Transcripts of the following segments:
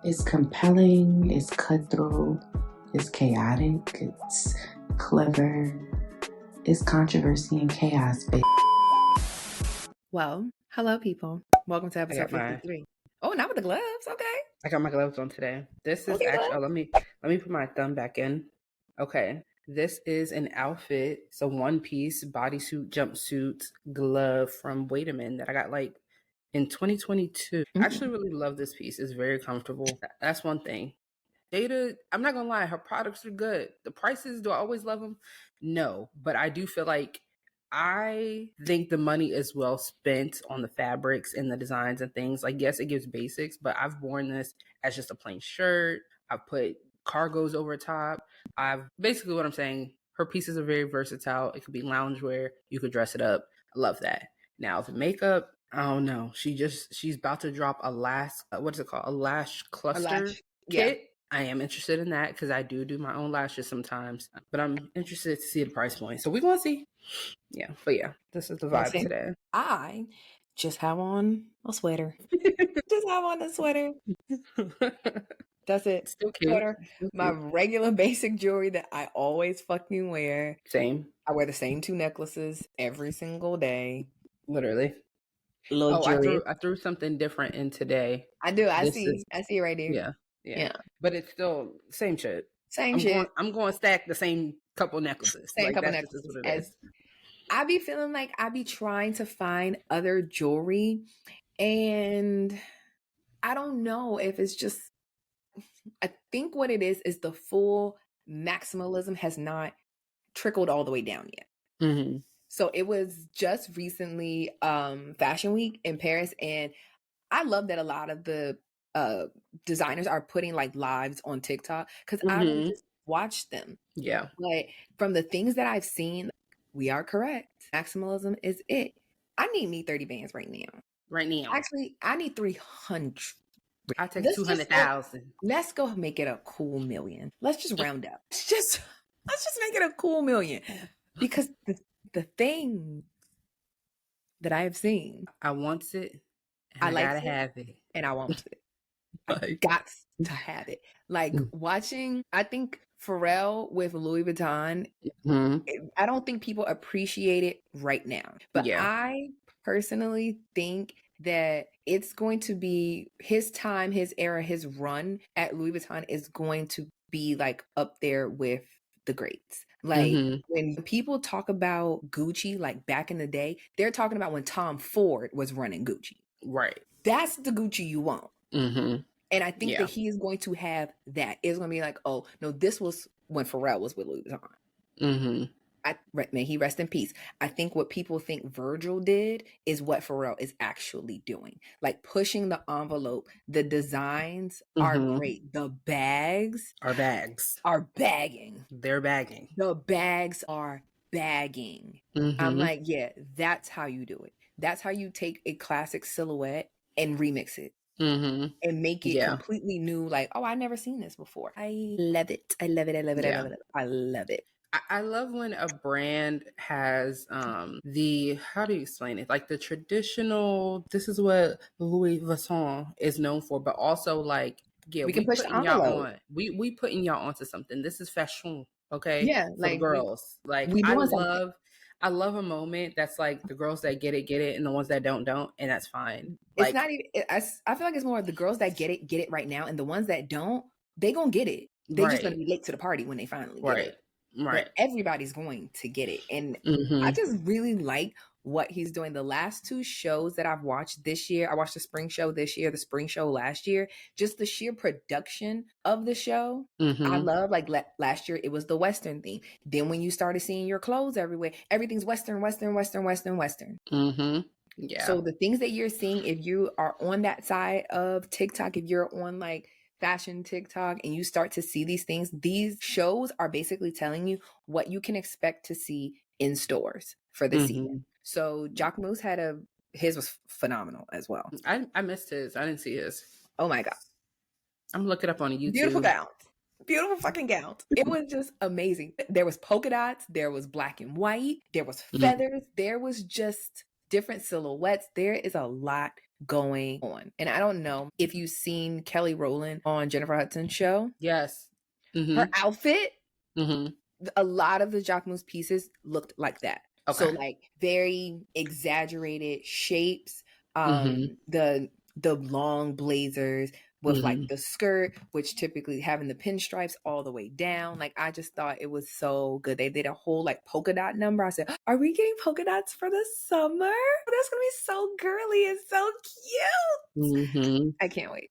It's compelling, it's cutthroat, it's chaotic, it's clever, it's controversy and chaos, baby. Well, hello, people. Welcome to episode 53. Oh, not with the gloves. Okay. I got my gloves on today. This is actually. Oh, let me put my thumb back in. Okay. This is an outfit. It's a one-piece bodysuit, jumpsuit, glove from WAYDAMIN that I got like in 2022. I actually really love this piece. It's very comfortable. That's one thing. Jada, I'm not gonna lie, her products are good. The prices, do I always love them? No, but I do feel like I think the money is well spent on the fabrics and the designs and things. Like, yes, it gives basics, but I've worn this as just a plain shirt. I've put cargos over top. Basically what I'm saying, her pieces are very versatile. It could be loungewear. You could dress it up. I love that. Now, the makeup, I don't know. She's about to drop a what's it called? A lash cluster kit. Yeah. I am interested in that because I do my own lashes sometimes, but I'm interested to see the price point. So we're going to see. Yeah, but yeah, this is the vibe today. I just have on a sweater. Just have on a sweater. That's it. Still cute. Sweater. My regular basic jewelry that I always fucking wear. Same. I wear the same 2 necklaces every single day. Literally. I threw something different in today. I do. I see it right there. Yeah. But it's still same shit. Same shit. I'm going to stack the same couple necklaces. Necklaces. I be feeling like I be trying to find other jewelry, and I don't know if it's just, I think what it is the full maximalism has not trickled all the way down yet. Mm-hmm. So it was just recently Fashion Week in Paris, and I love that a lot of the designers are putting like lives on TikTok because I would just watch them. Yeah. But from the things that I've seen, we are correct. Maximalism is it. I need me 30 bands right now. Actually, I need 300. I take 200,000. Let's go make it a cool million. Let's just round up. Let's just make it a cool million. Because the thing that I have seen, I want it. I gotta have it. And I want it. I got to have it. Like watching, I think Pharrell with Louis Vuitton, I don't think people appreciate it right now. But I personally think that it's going to be his time, his era, his run at Louis Vuitton is going to be like up there with the greats. Like when people talk about Gucci, like back in the day, they're talking about when Tom Ford was running Gucci. Right. That's the Gucci you want. And I think that he is going to have that. It's going to be like, oh, no, this was when Pharrell was with Louis Vuitton. May he rest in peace. I think what people think Virgil did is what Pharrell is actually doing. Like pushing the envelope. The designs are great. The bags are bagging. They're bagging. The bags are bagging. I'm like, yeah, that's how you do it. That's how you take a classic silhouette and remix it. And make it completely new. Like, oh, I never seen this before. I love it. I love it. I love when a brand has how do you explain it? Like the traditional, this is what Louis Vuitton is known for, but also like, we can push the envelope. We putting y'all onto something. This is fashion, okay? Yeah, for like girls. I love a moment that's like the girls that get it, and the ones that don't, and that's fine. It's not even. I feel like it's more the girls that get it right now, and the ones that don't, they gonna get it. They just gonna be late to the party when they finally get it. Right. But everybody's going to get it, and I just really like what he's doing. The last 2 shows that I've watched this year, I watched the spring show this year, the spring show last year, just the sheer production of the show. I love, like last year, it was the Western theme. Then when you started seeing your clothes everywhere, everything's Western. Yeah. So the things that you're seeing, if you are on that side of TikTok, if you're on like fashion TikTok and you start to see these things, these shows are basically telling you what you can expect to see in stores for the season. So Jacquemus his was phenomenal as well. I missed his. I didn't see his. Oh my God. I'm looking up on YouTube. Beautiful gowns. Beautiful fucking gowns. It was just amazing. There was polka dots. There was black and white. There was feathers. There was just different silhouettes. There is a lot going on. And I don't know if you've seen Kelly Rowland on Jennifer Hudson's show. Yes. Mm-hmm. Her outfit, mm-hmm. a lot of the Jacquemus pieces looked like that. Okay. So like very exaggerated shapes, the long blazers with like the skirt, which typically having the pinstripes all the way down. Like I just thought it was so good. They did a whole like polka dot number. I said, are we getting polka dots for the summer? That's gonna be so girly and so cute. I can't wait.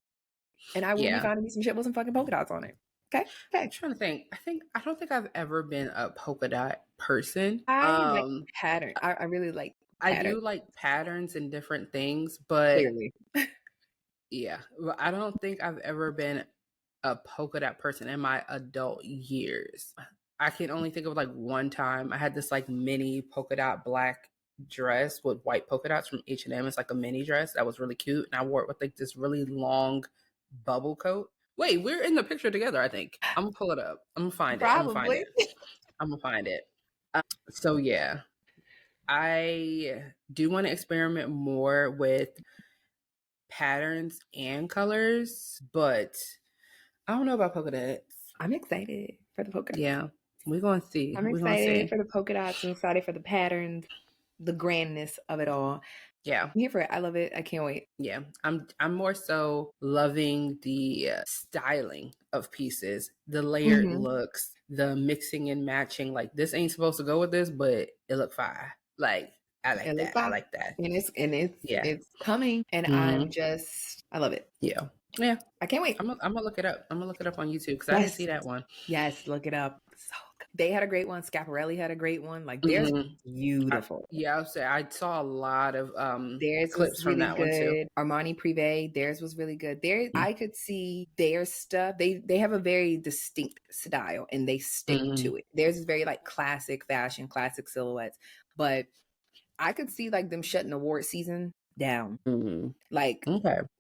And I will be finding me some shit with some fucking polka dots on it. Okay. I'm trying to think. I don't think I've ever been a polka dot person. I like pattern. I really like pattern. I do like patterns and different things, but clearly. Yeah. I don't think I've ever been a polka dot person in my adult years. I can only think of like one time I had this like mini polka dot black dress with white polka dots from H&M. It's like a mini dress that was really cute. And I wore it with like this really long bubble coat. Wait, we're in the picture together, I think. I'm going to pull it up. I'm going to find it. Probably. I'm going to find it. So yeah, I do want to experiment more with patterns and colors, but I don't know about polka dots. I'm excited for the polka dots. Yeah, we're going to see. I'm excited for the polka dots. I'm excited for the patterns, the grandness of it all. Yeah, I'm here for it. I love it. I can't wait. Yeah, I'm more so loving the styling of pieces, the layered looks, the mixing and matching. Like this ain't supposed to go with this, but it look fire. Like I like that. I like that. And it's coming, and I love it. Yeah. I can't wait. I'm gonna look it up. I'm gonna look it up on YouTube because I didn't see that one. Yes, look it up. So good. They had a great one. Schiaparelli had a great one. Like theirs beautiful. I saw a lot of theirs clips from that one too. Armani Privé, theirs was really good. I could see their stuff. They have a very distinct style and they stick to it. Theirs is very like classic fashion, classic silhouettes. But I could see like them shutting award season down. Like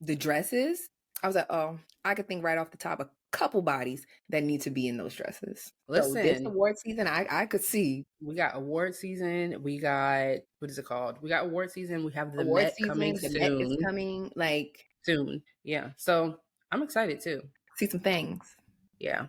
the dresses, I was like, oh, I could think right off the top a couple bodies that need to be in those dresses. Listen, so this award season, I could see. We got award season. We got, what is it called? We got award season. We have the Met coming soon. The Met is coming like soon. Yeah. So I'm excited too. See some things. Yeah.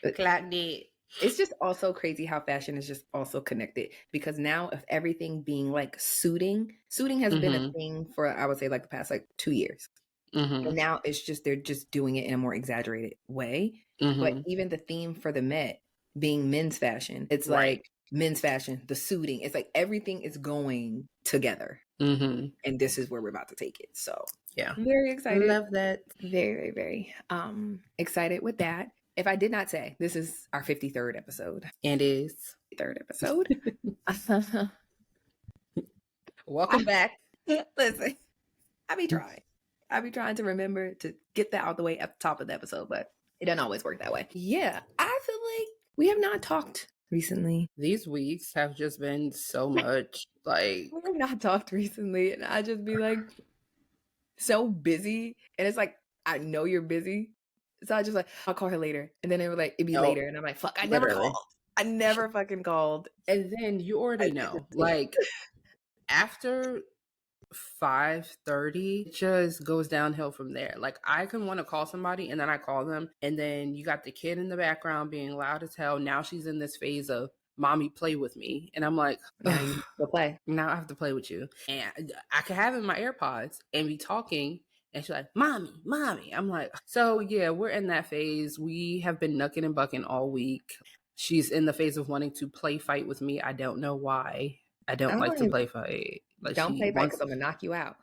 It's just also crazy how fashion is just also connected because now of everything being like suiting has been a thing for, I would say like the past like 2 years. And now it's just, they're just doing it in a more exaggerated way. But even the theme for the Met being men's fashion, it's like men's fashion, the suiting, it's like everything is going together. And this is where we're about to take it. So yeah, I'm very excited. Love that. Very, very excited with that. If I did not say, this is our 53rd episode. And is. 3rd episode. Welcome back. Listen, I be trying to remember to get that out the way at the top of the episode, but it doesn't always work that way. Yeah, I feel like we have not talked recently. These weeks have just been so much like... We have not talked recently, and I just be like so busy. And it's like, I know you're busy. So I just like, I'll call her later. And then it'd be later. And I'm like, fuck, I never called. I never fucking called. And then you already know, like after 5:30, it just goes downhill from there. Like I can want to call somebody and then I call them. And then you got the kid in the background being loud as hell. Now she's in this phase of mommy play with me. And I'm like, now I have to play with you. And I could have in my AirPods and be talking. And she's like, mommy. I'm like, so yeah, we're in that phase. We have been knucking and bucking all week. She's in the phase of wanting to play fight with me. I don't know why. I don't like to play fight. Like, don't play fight because I'm going to knock you out.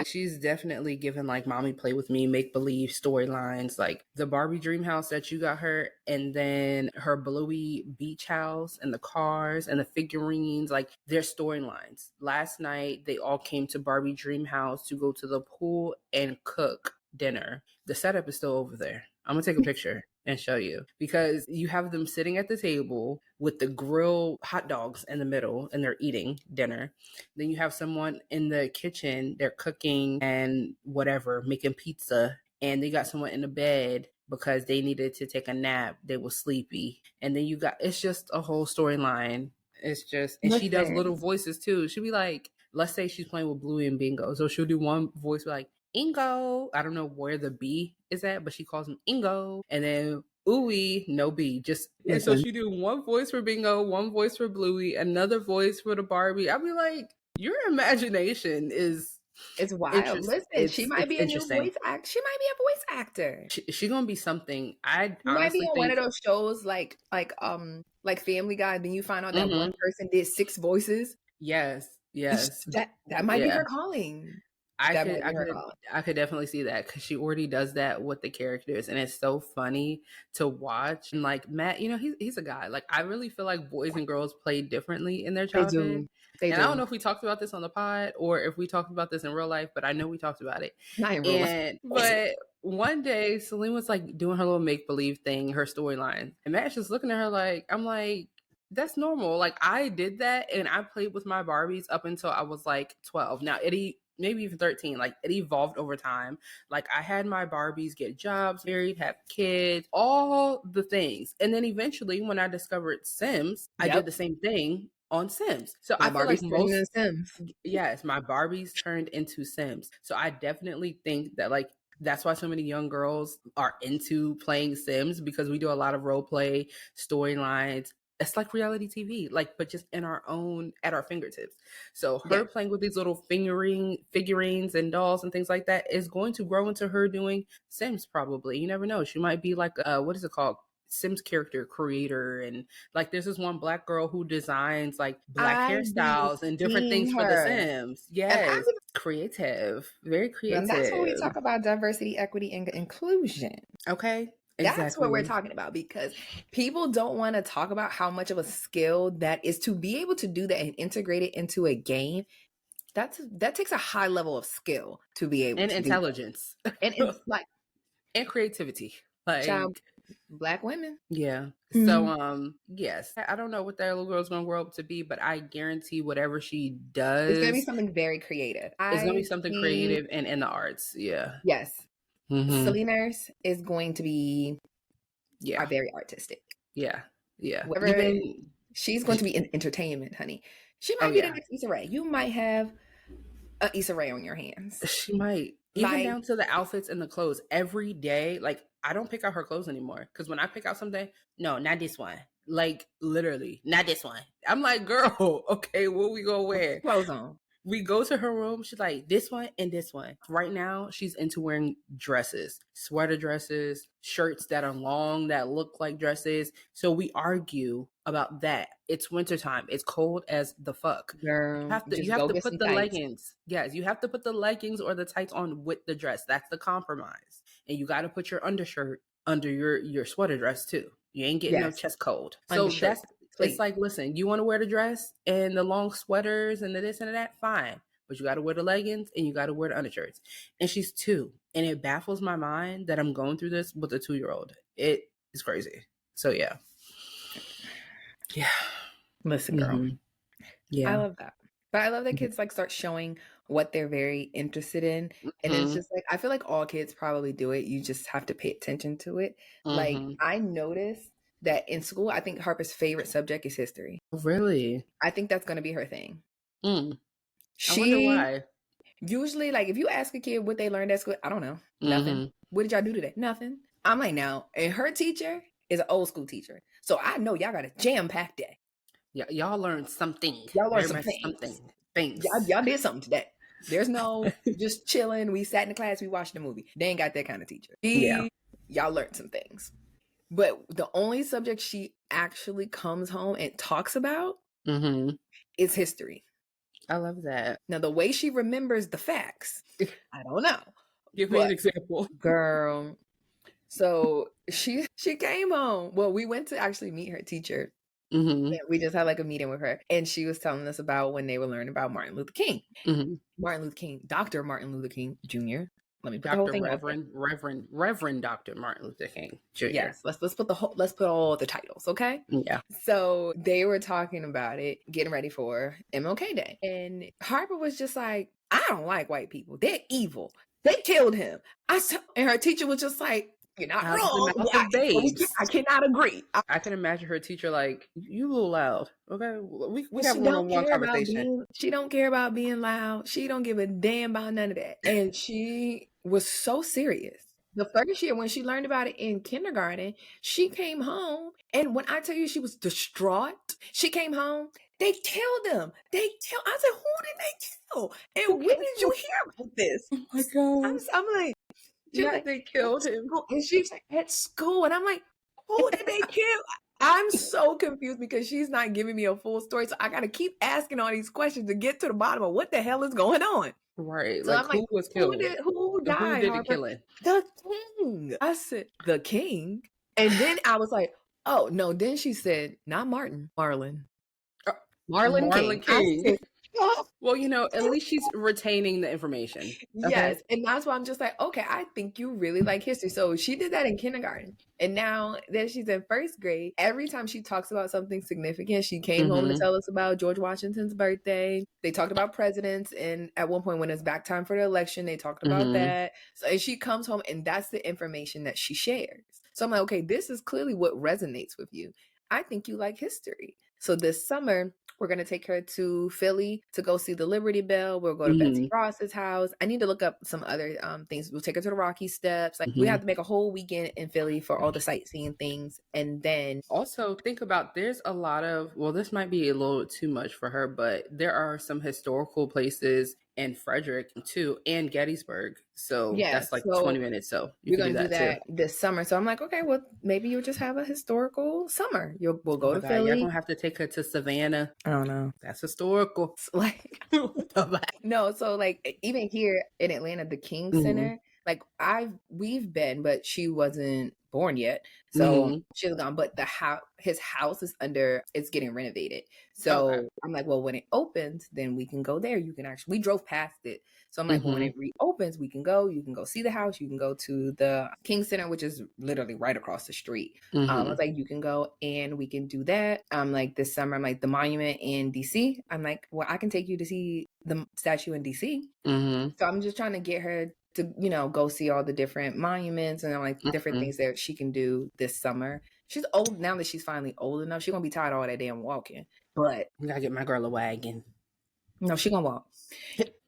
She's definitely given like mommy play with me, make believe storylines, like the Barbie dream house that you got her, and then her Bluey beach house and the cars and the figurines, like their storylines. Last night they all came to Barbie dream house to go to the pool and cook dinner. The setup is still over there. I'm gonna take a picture and show you, because you have them sitting at the table with the grilled hot dogs in the middle and they're eating dinner. Then you have someone in the kitchen, they're cooking and whatever, making pizza. And they got someone in the bed because they needed to take a nap. They were sleepy. And then it's just a whole storyline. It's just, and she does little voices too. She'll be like, let's say she's playing with Bluey and Bingo. So she'll do one voice like, Ingo. I don't know where the B is at, but she calls him Ingo. And then Ooey, no B. Just and so she do one voice for Bingo, one voice for Bluey, another voice for the Barbie. I'd be like, your imagination is wild. Listen, she might be a new voice actor. She might be a voice actor. She's gonna be something. I might be on one of those shows like Family Guy. Then you find out that one person did 6 voices. Yes. That might be her calling. I could definitely see that because she already does that with the characters, and it's so funny to watch. And like Matt, you know, he's a guy. Like I really feel like boys and girls play differently in their childhood. They do. I don't know if we talked about this on the pod or if we talked about this in real life, but I know we talked about it. Not in real life. But one day, Celine was like doing her little make believe thing, her storyline, and Matt's just looking at her like, I'm like, that's normal. Like I did that, and I played with my Barbies up until I was like 12. Now maybe even 13. Like it evolved over time. Like I had my Barbies get jobs, married, have kids, all the things. And then eventually when I discovered Sims, I did the same thing on Sims. So I feel like my Barbies turned into Sims. So I definitely think that like that's why so many young girls are into playing Sims, because we do a lot of role play, storylines. It's like reality TV, like, but just at our fingertips. So her playing with these little figurines and dolls and things like that is going to grow into her doing Sims probably. You never know. She might be like, what is it called? Sims character creator. And like, there's this one Black girl who designs like Black hairstyles and different things for the Sims. Yes. Creative. Very creative. And that's when we talk about diversity, equity, and inclusion. Okay. Exactly. That's what we're talking about, because people don't want to talk about how much of a skill that is to be able to do that and integrate it into a game. That takes a high level of skill to be able to intelligence and it's like and creativity. Like Black women. Yeah. So yes, I don't know what that little girl's gonna grow up to be, but I guarantee whatever she does, it's gonna be something very creative. It's gonna be something creative and in the arts. Yeah. Yes. Selena's is going to be very artistic. Yeah. She's going to be in entertainment, honey. She might be the next Issa Rae. You might have a Issa Rae on your hands. She might. Even down to the outfits and the clothes. Every day, like, I don't pick out her clothes anymore. Because when I pick out something, no, not this one. Like, literally, not this one. I'm like, girl, okay, what we gonna wear? Clothes on. We go to her room. She's like, this one and this one. Right now, she's into wearing dresses, sweater dresses, shirts that are long, that look like dresses. So we argue about that. It's wintertime. It's cold as the fuck. Girl, you have to put the leggings. Yes, you have to put the leggings or the tights on with the dress. That's the compromise. And you got to put your undershirt under your sweater dress too. You ain't getting no chest cold. So it's like, listen, you want to wear the dress and the long sweaters and the this and that, fine. But you got to wear the leggings and you got to wear the undershirts. And she's 2. And it baffles my mind that I'm going through this with a 2-year-old. It is crazy. So, yeah. Yeah. Listen, girl. Yeah. I love that. But I love that kids like start showing what they're very interested in. And it's just like, I feel like all kids probably do it. You just have to pay attention to it. Like, I noticed that in school, I think Harper's favorite subject is history. Really? I think that's going to be her thing. I wonder why. Usually, like, if you ask a kid what they learned at school, I don't know. Nothing. What did y'all do today? Nothing. I'm like, no. And her teacher is an old school teacher. So I know y'all got a jam-packed day. Yeah, y'all learned something. Y'all learned something. Y'all did something today. There's no just chilling. We sat in the class. We watched the movie. They ain't got that kind of teacher. Y'all learned some things. But the only subject she actually comes home and talks about is history. I love that. Now, the way she remembers the facts, I don't know. Give me an example. Girl. So she came home. Well, we went to actually meet her teacher. We just had like a meeting with her. And she was telling us about when they were learning about Martin Luther King. Martin Luther King, Dr. Martin Luther King Jr. Let me put the whole thing Reverend Dr. Martin Luther King Jr. Yes, let's put all the titles, okay? Yeah. So they were talking about it, getting ready for MLK Day, and Harper was just like, "I don't like white people. They're evil. They killed him." And her teacher was just like, You're not Out of the wrong. mouth of babes. I cannot agree. I can imagine her teacher like, you a little loud. Okay, we have She one-on-one conversation. she don't care about being loud. She don't give a damn about none of that. And she was so serious. The first year when she learned about it in kindergarten, she came home, and when I tell you she was distraught, she came home. They killed him. I said, who did they kill? And when did you hear about this? Oh my god! I'm like, They killed him. and she's like, at school, and I'm like, who did they kill? I'm so confused because she's not giving me a full story, so I got to keep asking all these questions to get to the bottom of what the hell is going on. Right, So like who was killed? Who died? Who did the killing? The king. I said, the king? And then I was like, oh, no. Then she said, not Martin, Marlon. Marlon King. Said, oh. Well, at least she's retaining the information. Okay? Yes. And that's why I'm just like, okay, I think you really like history. So she did that in kindergarten. And now that she's in first grade, every time she talks about something significant, she came home to tell us about George Washington's birthday. They talked about presidents. And at one point when it's back time for the election, they talked about that. So and she comes home and that's the information that she shares. So I'm like, okay, this is clearly what resonates with you. I think you like history. So this summer, we're going to take her to Philly to go see the Liberty Bell. We'll go to Betsy Ross's house. I need to look up some other things. We'll take her to the Rocky Steps. Like we have to make a whole weekend in Philly for all the sightseeing things. And then also think about, there's a lot of, well, this might be a little too much for her, but there are some historical places in Frederick too, and Gettysburg. So that's like 20 minutes. So we're going to do that this summer. So I'm like, okay, well, maybe you'll just have a historical summer. We'll go to Philly. You're going to have to take her to Savannah. I don't know. That's historical. Like, no. So like even here in Atlanta, the King Center, like we've been, but she wasn't born yet. So she's gone, but his house is it's getting renovated. So I'm like, well, when it opens, then we can go there. You can we drove past it. So I'm like, well, when it reopens, you can go see the house. You can go to the King Center, which is literally right across the street. I was like, you can go and we can do that. I'm like, this summer, I'm like, the monument in DC. I'm like, well, I can take you to see the statue in DC. So I'm just trying to get her to, go see all the different monuments and like different things that she can do this summer. She's old now that she's finally old enough. She's going to be tired of all that damn walking. But I got to get my girl a wagon. No, she's going to walk.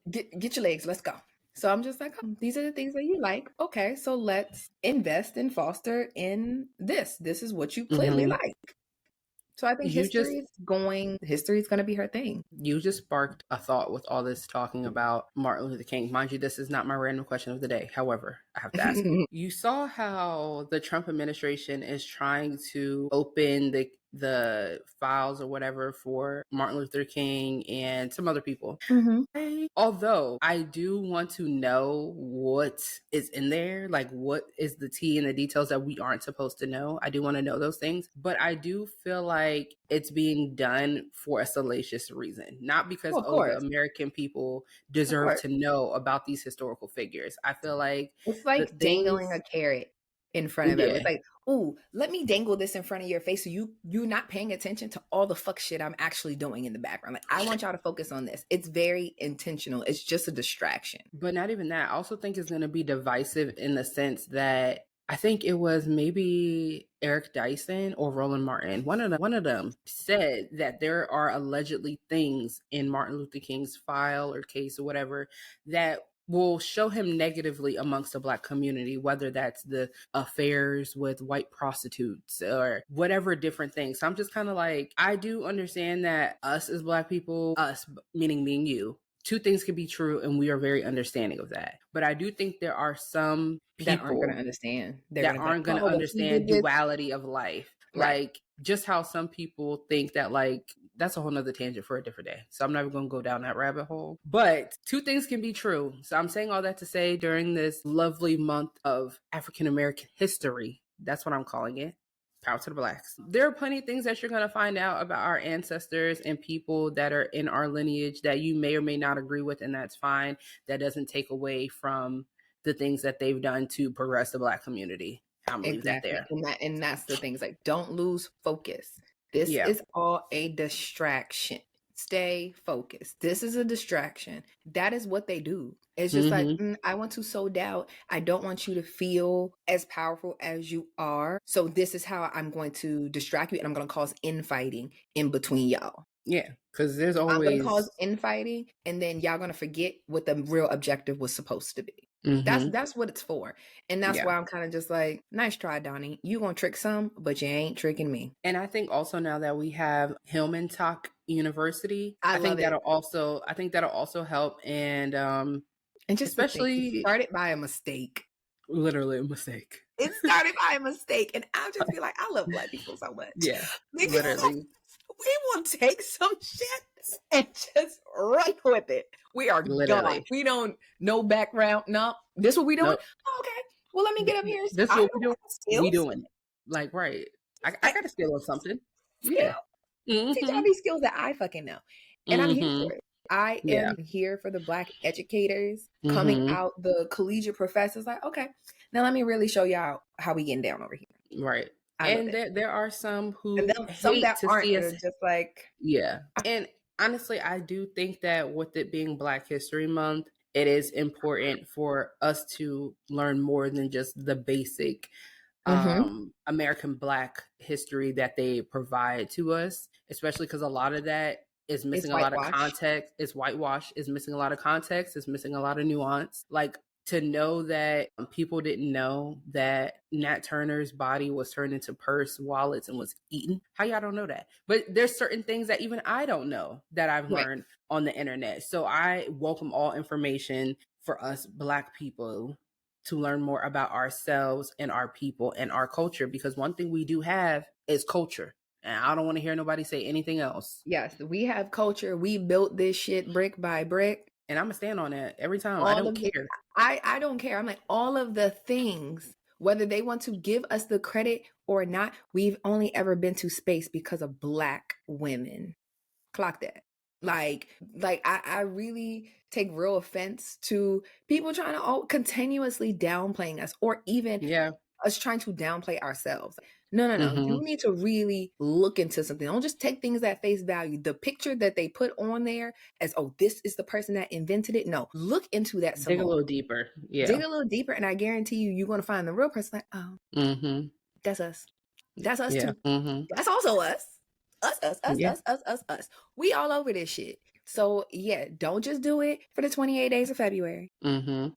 Get your legs. Let's go. So I'm just like, oh, these are the things that you like. Okay, so let's invest and foster in this. This is what you clearly like. So I think history is going to be her thing. You just sparked a thought with all this talking about Martin Luther King. Mind you, this is not my random question of the day. However, I have to ask you. You saw how the Trump administration is trying to open the files or whatever for Martin Luther King and some other people. Although I do want to know what is in there, like what is the tea and the details that we aren't supposed to know. I do want to know those things, but I do feel like it's being done for a salacious reason, not because the American people deserve to know about these historical figures. I feel like it's like dangling a carrot in front of it. It's like, ooh, let me dangle this in front of your face so you're not paying attention to all the fuck shit I'm actually doing in the background. Like, I want y'all to focus on this. It's very intentional. It's just a distraction. But not even that. I also think it's going to be divisive in the sense that I think it was maybe Eric Dyson or Roland Martin. One of them said that there are allegedly things in Martin Luther King's file or case or whatever that will show him negatively amongst the Black community, whether that's the affairs with white prostitutes or whatever different things. So I'm just kind of like, I do understand that us as Black people, us meaning me and you, two things can be true and we are very understanding of that. But I do think there are some people that aren't going to understand. That aren't going to understand duality of life. Right. Like just how some people think that like, that's a whole nother tangent for a different day. So I'm never going to go down that rabbit hole. But two things can be true. So I'm saying all that to say during this lovely month of African-American history, that's what I'm calling it. Power to the Blacks. There are plenty of things that you're going to find out about our ancestors and people that are in our lineage that you may or may not agree with, and that's fine. That doesn't take away from the things that they've done to progress the Black community. I'm going to leave that there. And that's the thing. It's like, don't lose focus. This is all a distraction. stay focused. This is a distraction. That is what they do. It's just like, I want to sow doubt. I don't want you to feel as powerful as you are. So this is how I'm going to distract you, and I'm going to cause infighting in between y'all. Yeah, because there's always... I'm going to cause infighting, and then y'all going to forget what the real objective was supposed to be. That's what it's for. And that's why I'm kind of just like, nice try, Donnie. You gonna trick some, but you ain't tricking me. And I think also now that we have Hillman Talk University, I think that'll also help. And just especially it started by a mistake. Literally a mistake. It started by a mistake. And I'll just be like, I love Black people so much. Yeah. Literally. We will take some shit and just run with it. We are gone. We don't no background. No, this what we doing? Nope. Oh, okay. Well, let me get up here. This what we doing. We doing it. Like, right. I got a skill or something. Yeah. Teach all these skills that I fucking know. And I'm here for it. I am here for the Black educators coming out, the collegiate professors. Like, okay, now let me really show y'all how we getting down over here. Right. And there are some who some that aren't just like, yeah. And honestly, I do think that with it being Black History Month, it is important for us to learn more than just the basic American Black history that they provide to us, especially because a lot of that is missing a lot of context. It's whitewash, is missing a lot of context, is missing a lot of nuance. Like, to know that people didn't know that Nat Turner's body was turned into purse wallets and was eaten. How y'all don't know that? But there's certain things that even I don't know that I've learned on the internet. So I welcome all information for us Black people to learn more about ourselves and our people and our culture, because one thing we do have is culture. And I don't want to hear nobody say anything else. Yes, we have culture. We built this shit brick by brick. And I'm going to stand on that every time. I don't care. I don't care. I'm like, all of the things, whether they want to give us the credit or not, we've only ever been to space because of Black women. Clock that. Like I really take real offense to people trying to continuously downplaying us, or even us trying to downplay ourselves. No. You need to really look into something. Don't just take things at face value. The picture that they put on there as, oh, this is the person that invented it. No, look into that. Dig a little deeper. Yeah. Dig a little deeper. And I guarantee you're going to find the real person like, oh, that's us. That's us too. That's also us. Us. We all over this shit. So yeah, don't just do it for the 28 days of February.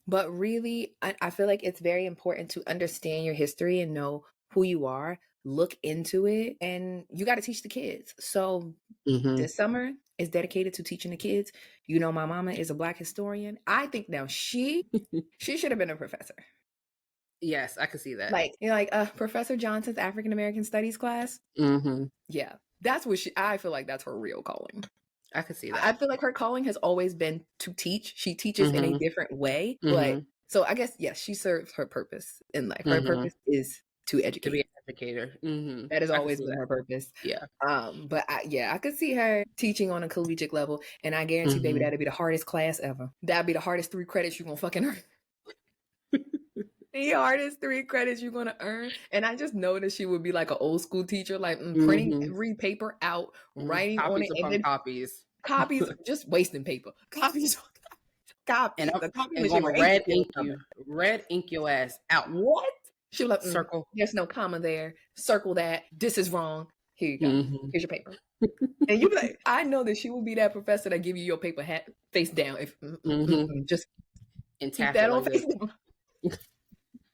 But really, I feel like it's very important to understand your history and know who you are, look into it, and you got to teach the kids. So this summer is dedicated to teaching the kids. You know, my mama is a Black historian. I think now she should have been a professor. Yes, I could see that. Like, you know, like Professor Johnson's African American Studies class. Yeah, that's what I feel like that's her real calling. I could see that. I feel like her calling has always been to teach. She teaches in a different way. But so I guess, yes, she serves her purpose in life. Her purpose is to educate. To be an educator. That has always been her purpose. Yeah. But I could see her teaching on a collegiate level, and I guarantee, baby, that'd be the hardest class ever. That'd be the hardest 3 credits you're gonna fucking earn. The hardest 3 credits you're gonna earn. And I just know that she would be like an old school teacher, like printing every paper out, writing copies on it, upon and copies, just wasting paper. Copies. And I'm gonna red ink your ass out. What? She was like, circle. There's no comma there. Circle that. This is wrong. Here you go. Here's your paper. And you be like, I know that she will be that professor that give you your paper face down. If just and keep that on face down.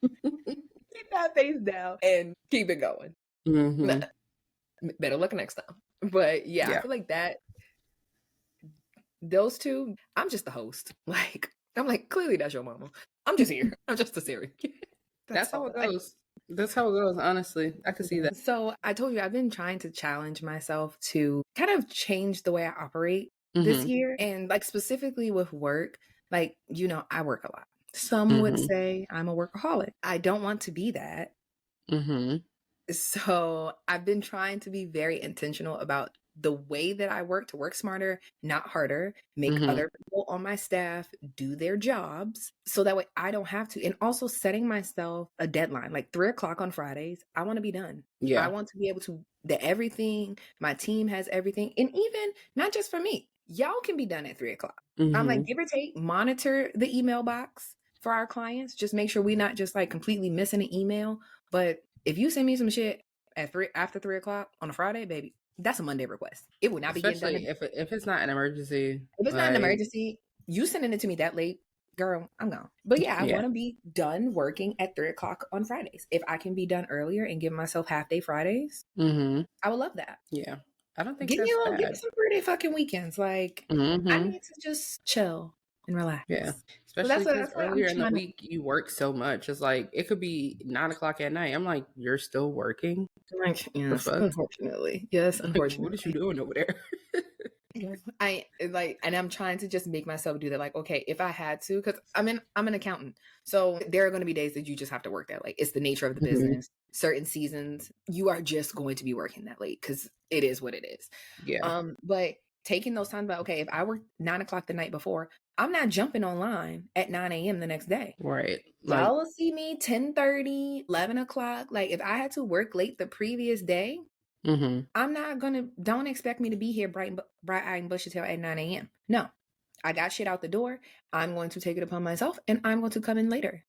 Keep that face down and keep it going. Better luck next time. But I feel like that. Those two, I'm just the host. Like, I'm like, clearly that's your mama. I'm just here. I'm just a Siri. That's how it goes. That's how it goes, honestly. I can see that. So I told you, I've been trying to challenge myself to kind of change the way I operate this year. And like specifically with work, like, you know, I work a lot. Some would say I'm a workaholic. I don't want to be that. So I've been trying to be very intentional about the way that I work to work smarter, not harder, make other people on my staff do their jobs so that way I don't have to. And also setting myself a deadline, like 3:00 on Fridays, I want to be done. Yeah. I want to be able to, everything, my team has everything. And even not just for me, y'all can be done at 3:00. I'm like, give or take, monitor the email box for our clients. Just make sure we're not just like completely missing an email. But if you send me some shit after 3:00 on a Friday, baby, that's a Monday request. It would not be getting done. Especially if it's not an emergency. If it's not an emergency, you sending it to me that late, girl, I'm gone. But yeah, I want to be done working at 3:00 on Fridays. If I can be done earlier and give myself half day Fridays, I would love that. Yeah. I don't think give me that's bad. some 3-day fucking weekends. Like, I need to just chill and relax. Yeah. Especially because earlier in the week you work so much. It's like it could be 9:00 at night. I'm like, you're still working? Like, yes, unfortunately. Yes, unfortunately. What are you doing over there? I'm trying to just make myself do that. Like, okay, if I had to, because I'm an accountant, so there are going to be days that you just have to work that late. It's the nature of the business. Certain seasons, you are just going to be working that late because it is what it is. Yeah. But taking those times about, okay, if I worked 9:00 the night before, I'm not jumping online at 9 a.m. the next day. Right. Y'all will see me 10:30, 11 o'clock. Like, if I had to work late the previous day, I'm not don't expect me to be here bright-eyed and bushy-tail at 9 a.m. No, I got shit out the door. I'm going to take it upon myself and I'm going to come in later.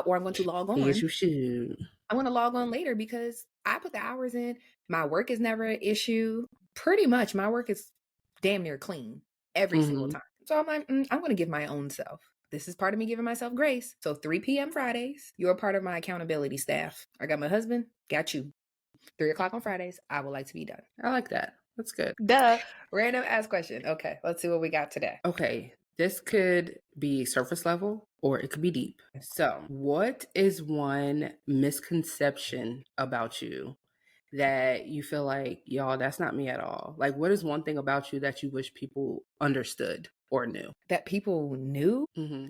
Or I'm going to log on. Yes, you should. I'm going to log on later because I put the hours in. My work is never an issue. Pretty much my work is damn near clean every single time. So I'm like, I'm going to give my own self. This is part of me giving myself grace. So 3 p.m. Fridays, you're a part of my accountability staff. I got my husband, got you. 3:00 on Fridays, I would like to be done. I like that. That's good. Duh. Random ass question. Okay, let's see what we got today. Okay, this could be surface level or it could be deep. So, what is one misconception about you that you feel like, y'all, that's not me at all? Like, what is one thing about you that you wish people understood or knew? That people knew?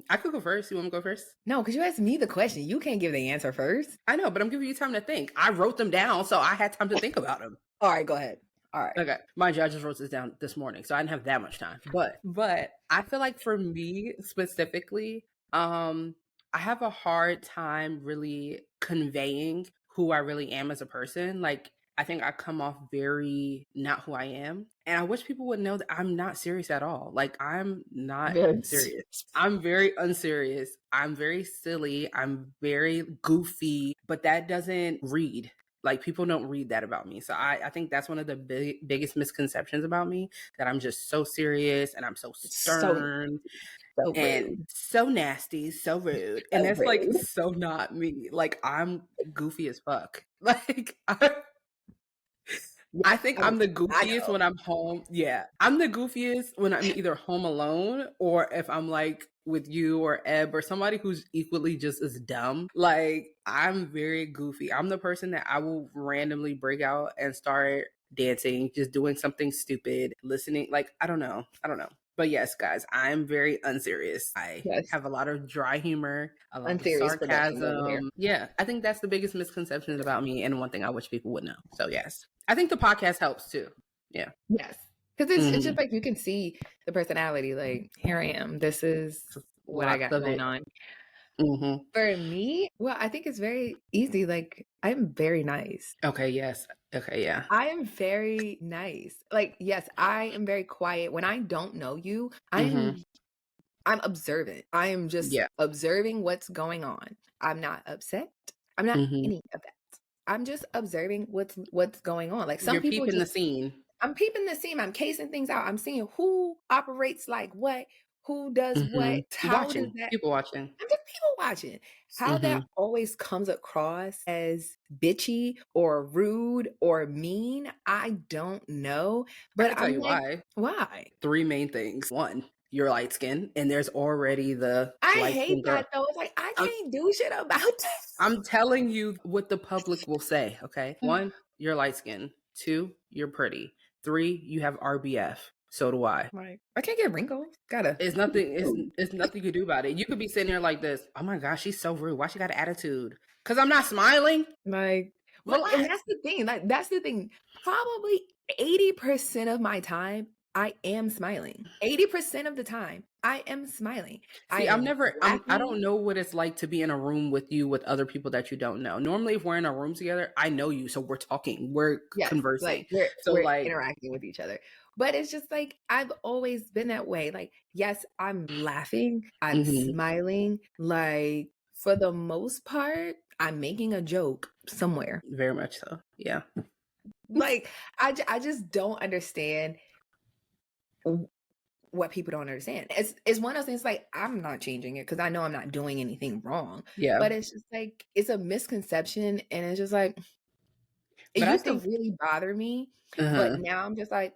I could go first. You want me to go first? No, because you asked me the question. You can't give the answer first. I know, but I'm giving you time to think. I wrote them down, so I had time to think about them. All right, go ahead. All right. Okay. Mind you, I just wrote this down this morning, so I didn't have that much time. But I feel like for me specifically, I have a hard time really conveying who I really am as a person. Like, I think I come off very not who I am. And I wish people would know that I'm not serious at all. Like, I'm not serious. I'm very unserious. I'm very silly. I'm very goofy, but that doesn't read. Like, people don't read that about me. So I think that's one of the biggest misconceptions about me, that I'm just so serious and I'm so stern and so nasty, so rude. And that's like so not me. Like, I'm goofy as fuck. Like, I think I'm the goofiest when I'm home. Yeah. I'm the goofiest when I'm either home alone or if I'm like with you or Eb or somebody who's equally just as dumb. Like, I'm very goofy. I'm the person that I will randomly break out and start dancing, just doing something stupid, listening. Like, I don't know. But yes, guys, I'm very unserious. I have a lot of dry humor, a lot of sarcasm. Yeah, I think that's the biggest misconception about me and one thing I wish people would know. So yes. I think the podcast helps too. Yeah. Yes. Because it's just like you can see the personality. Like, here I am. This is what I got going on. For me, well, I think it's very easy. Like, I'm very nice. Okay, yes. Okay, yeah. I am very nice. Like, yes, I am very quiet. When I don't know you, I'm observant. I am just observing what's going on. I'm not upset. I'm not any of that. I'm just observing what's going on. Like, some You're people peeping the scene. I'm peeping the scene. I'm casing things out. I'm seeing who operates like what, who does what. How does that? People watching. I'm just people watching. How that always comes across as bitchy or rude or mean, I don't know. But I can tell you why. Why? 3 main things. 1, you're light skinned, and there's already the. I hate that though. It's like, I can't do shit about this. I'm telling you what the public will say. Okay, 1, you're light skinned. 2, you're pretty. 3, you have RBF. So do I. Like, I can't get wrinkles. It's nothing. It's nothing you can do about it. You could be sitting there like this. Oh my gosh, she's so rude. Why she got an attitude? Because I'm not smiling. Like, Relax. And that's the thing. Like, that's the thing. Probably 80% of my time, I am smiling. 80% of the time, I am smiling. See, I don't know what it's like to be in a room with you with other people that you don't know. Normally, if we're in a room together, I know you. So we're talking, we're conversing. Like, we're interacting with each other. But it's just like, I've always been that way. Like, yes, I'm laughing, I'm smiling. Like, for the most part, I'm making a joke somewhere. Very much so. Yeah. Like, I just don't understand what people don't understand. It's one of those things, like, I'm not changing it because I know I'm not doing anything wrong. Yeah. But it's just like, it's a misconception, and it's just like, it used to really bother me. But now I'm just like,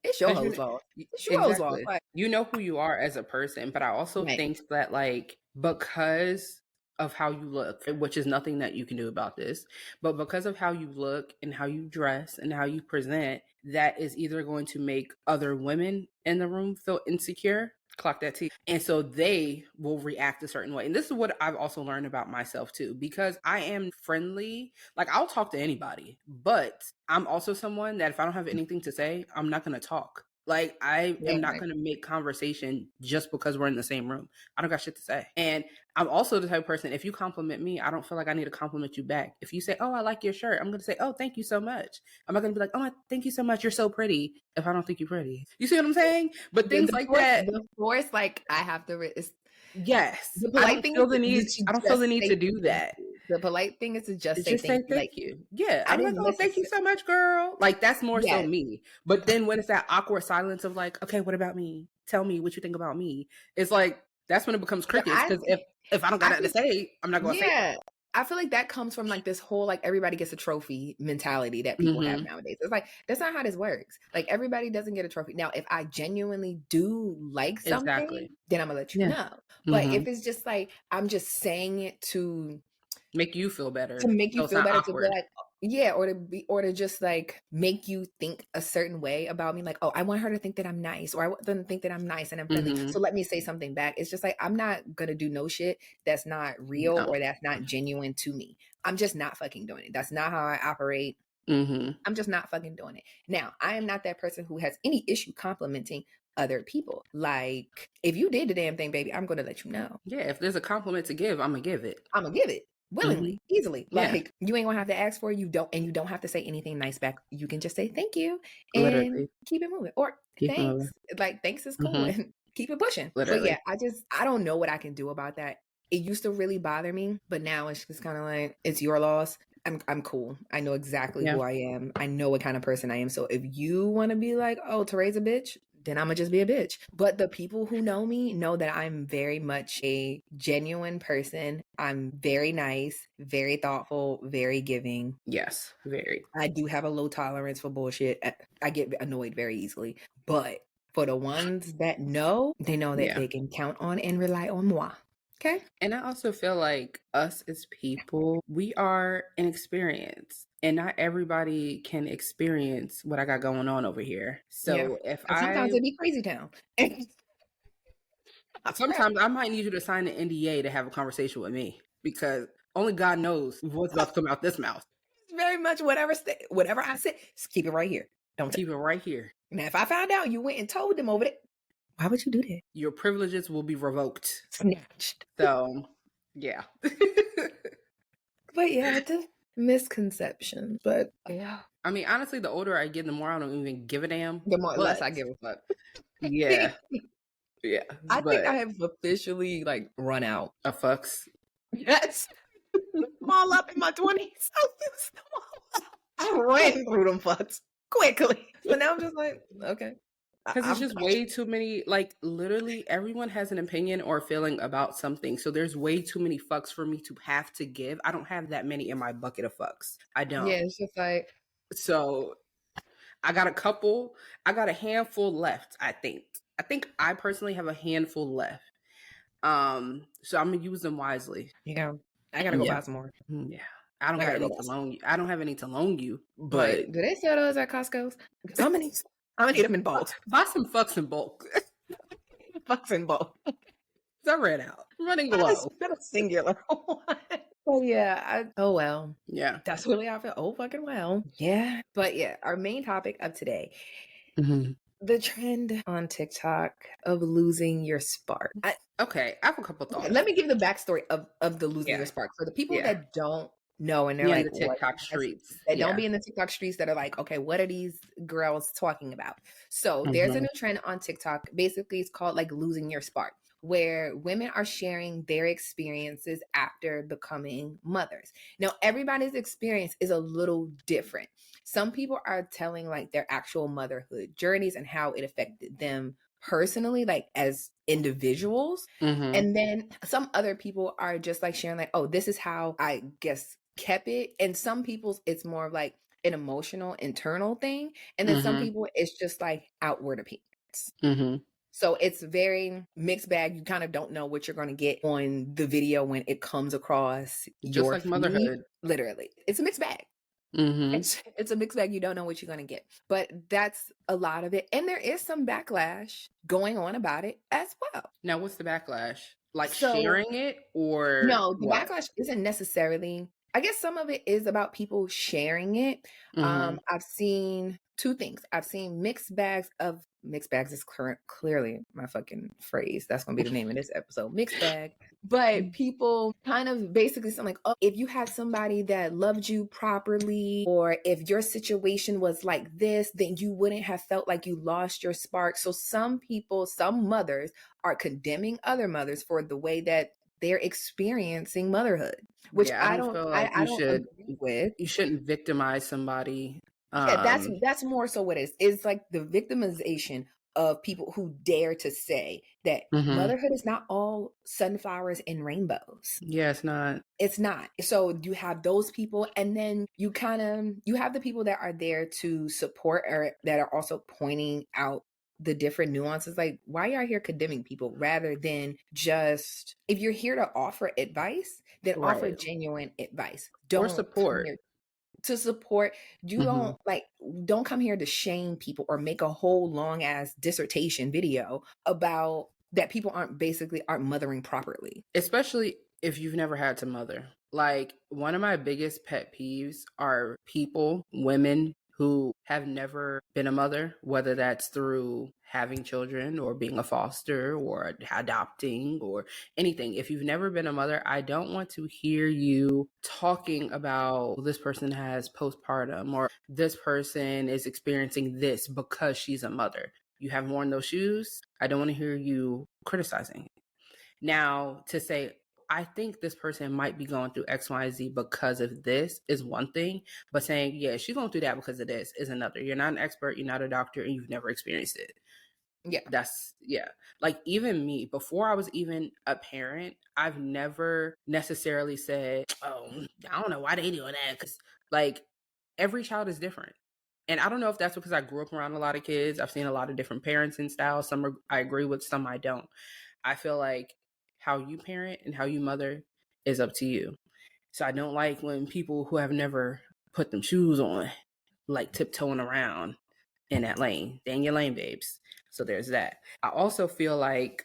it's your hoes law. It's your hoes law. Like, you know who you are as a person, but I also think that, like, because of how you look, which is nothing that you can do about this, but because of how you look and how you dress and how you present, that is either going to make other women in the room feel insecure. Clock that T. And so they will react a certain way. And this is what I've also learned about myself too, because I am friendly. Like, I'll talk to anybody, but I'm also someone that if I don't have anything to say, I'm not going to talk. Like, I am not going to make conversation just because we're in the same room. I don't got shit to say. And I'm also the type of person, if you compliment me, I don't feel like I need to compliment you back. If you say, oh, I like your shirt, I'm going to say, oh, thank you so much. I'm not going to be like, oh, thank you so much, you're so pretty, if I don't think you're pretty. You see what I'm saying? But things like that. Of course, like, I have to... Yes. I don't feel the need to do that. The polite thing is to just say thank you. Yeah. I'm like, oh, thank you so much, girl. Like, that's more so me. But then when it's that awkward silence of like, okay, what about me? Tell me what you think about me. It's like, that's when it becomes crickets. Because if I don't got nothing to say, I'm not going to say it. I feel like that comes from like this whole, like, everybody gets a trophy mentality that people have nowadays. It's like, that's not how this works. Like, everybody doesn't get a trophy. Now, if I genuinely do like something, then I'm gonna let you know. But if it's just like, I'm just saying it to make you feel better, to make you feel better, awkward. To be like, or to just like make you think a certain way about me, like, oh, I want her to think that I'm nice, or I want them to think that I'm nice and I'm friendly, so let me say something back. It's just like, I'm not gonna do no shit that's not real or that's not genuine to me. I'm just not fucking doing it. That's not how I operate. I'm just not fucking doing it. Now, I am not that person who has any issue complimenting other people. Like, if you did the damn thing, baby, I'm gonna let you know. Yeah, if there's a compliment to give, I'm gonna give it. Willingly, easily. Like, you ain't gonna have to ask for it. You don't have to say anything nice back. You can just say thank you and keep it moving. Or thanks. Like, thanks is cool and keep it pushing. Literally. But yeah, I don't know what I can do about that. It used to really bother me, but now it's just kind of like, it's your loss. I'm cool. I know exactly who I am. I know what kind of person I am. So if you want to be like, oh, Teresa's a bitch, then I'm gonna just be a bitch. But the people who know me know that I'm very much a genuine person. I'm very nice, very thoughtful, very giving. Yes, very. I do have a low tolerance for bullshit. I get annoyed very easily. But for the ones that know, they know that they can count on and rely on moi. Okay. And I also feel like us as people, we are an experience. And not everybody can experience what I got going on over here. So sometimes it be crazy town. Sometimes I might need you to sign an NDA to have a conversation with me, because only God knows what's about to come out this mouth. Very much whatever I said, just keep it right here. Don't keep it right here. Now, if I found out you went and told them over there, why would you do that? Your privileges will be revoked. Snatched. So, yeah. But yeah, it's a misconception. But yeah. I mean, honestly, the older I get, the more I don't even give a damn. The more less I give a fuck. Yeah. Yeah. I think I have officially like run out of fucks. Yes. I'm all up in my 20s. I ran through them fucks quickly. So now I'm just like, okay. Because it's just way too many, like, literally everyone has an opinion or feeling about something. So there's way too many fucks for me to have to give. I don't have that many in my bucket of fucks. I don't. Yeah, it's just like. So I got a handful left, I think. I personally have a handful left. So I'm going to use them wisely. Yeah. I got to go buy some more. Yeah. I don't have any to loan you. I don't have any to loan you, but. Do they sell those at Costco's? How many? I'm gonna need them in bulk. Buy some fucks in bulk. Fucks in bulk. I ran out. I'm running low. Not a singular one. Oh yeah. Oh well. Yeah. That's really how I feel. Oh fucking well. Yeah. But yeah, our main topic of today. Mm-hmm. The trend on TikTok of losing your spark. I have a couple thoughts. Let me give the backstory of the losing your spark. For the people Yeah. that don't know and they're Yeah, like, the what? TikTok streets. That don't be in the TikTok streets that are like, okay, what are these girls talking about? So there's a new trend on TikTok. Basically, it's called like losing your spark, where women are sharing their experiences after becoming mothers. Now, everybody's experience is a little different. Some people are telling like their actual motherhood journeys and how it affected them personally, like as individuals. And then some other people are just like sharing like, oh, this is how I guess kept it. And some people's it's more of like an emotional internal thing. And then some people it's just like outward appearance. So it's very mixed bag. You kind of don't know what you're going to get on the video when it comes across Just your like feed. motherhood. Literally, it's a mixed bag. It's a mixed bag. You don't know what you're going to get, but that's a lot of it. And there is some backlash going on about it as well. Now, what's the backlash? Like sharing it or no, the what? backlash isn't necessarily. I guess some of it is about people sharing it. I've seen two things. I've seen mixed bags is clearly my fucking phrase. That's gonna be the name of this episode. Mixed bag. But people kind of basically sound like, oh, if you had somebody that loved you properly, or if your situation was like this, then you wouldn't have felt like you lost your spark. So some mothers are condemning other mothers for the way that they're experiencing motherhood, which I don't feel like I don't agree with. You shouldn't victimize somebody. Yeah, that's more so what it is. It's like the victimization of people who dare to say that motherhood is not all sunflowers and rainbows. Yeah, it's not. It's not. So you have those people, and then you have the people that are there to support or that are also pointing out the different nuances. Like, why are you here condemning people rather than just, if you're here to offer advice, then offer genuine advice. Don't support. To support. You don't come here to shame people or make a whole long ass dissertation video about that people aren't mothering properly. Especially if you've never had to mother. Like, one of my biggest pet peeves are women who have never been a mother, whether that's through having children or being a foster or adopting or anything. If you've never been a mother, I don't want to hear you talking about this person has postpartum or this person is experiencing this because she's a mother. You haven't worn those shoes. I don't want to hear you criticizing. Now, to say, I think this person might be going through X, Y, Z because of this is one thing, but saying, yeah, she's going through that because of this is another. You're not an expert, you're not a doctor, and you've never experienced it. Yeah. Like, even me, before I was even a parent, I've never necessarily said, oh, I don't know why they doing that. Because, like, every child is different. And I don't know if that's because I grew up around a lot of kids. I've seen a lot of different parenting styles. Some I agree with, some I don't. I feel like how you parent and how you mother is up to you. So I don't like when people who have never put them shoes on, like tiptoeing around in that lane. Stay in your lane, babes. So there's that. I also feel like,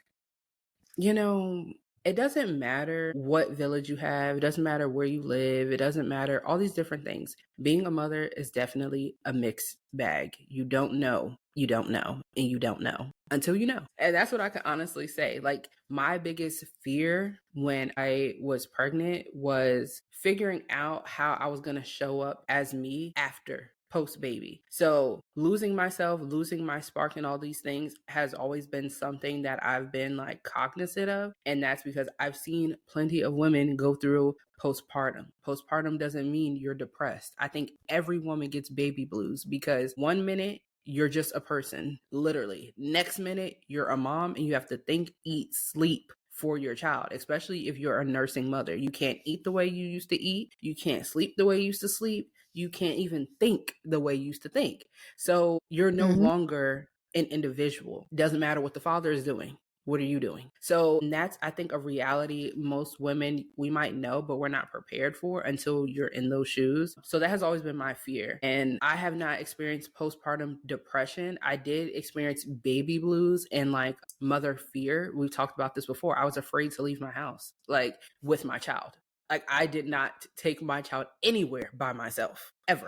it doesn't matter what village you have. It doesn't matter where you live. It doesn't matter all these different things. Being a mother is definitely a mixed bag. You don't know, and you don't know until you know. And that's what I can honestly say. Like, my biggest fear when I was pregnant was figuring out how I was going to show up as me after post baby. So losing myself, losing my spark and all these things has always been something that I've been like cognizant of. And that's because I've seen plenty of women go through postpartum. Postpartum doesn't mean you're depressed. I think every woman gets baby blues because one minute you're just a person, literally. Next minute you're a mom and you have to think, eat, sleep for your child, especially if you're a nursing mother. You can't eat the way you used to eat. You can't sleep the way you used to sleep. You can't even think the way you used to think. So you're no longer an individual. Doesn't matter what the father is doing. What are you doing? So that's, I think, a reality most women, we might know, but we're not prepared for until you're in those shoes. So that has always been my fear. And I have not experienced postpartum depression. I did experience baby blues and like mother fear. We've talked about this before. I was afraid to leave my house, like with my child. Like, I did not take my child anywhere by myself, ever.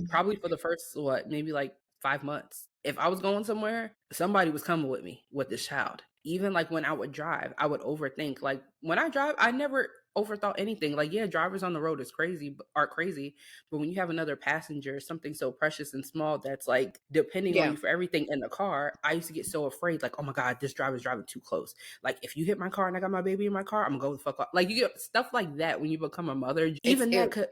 Probably for the first, maybe like 5 months. If I was going somewhere, somebody was coming with me with this child. Even like when I would drive, I would overthink. Like when I drive, I never overthought anything. Like, yeah, drivers on the road are crazy, but when you have another passenger, something so precious and small that's like depending on you for everything in the car, I used to get so afraid. Like, oh my God, this driver's driving too close. Like, if you hit my car and I got my baby in my car, I'm gonna go the fuck off. Like, you get stuff like that when you become a mother. Even that could,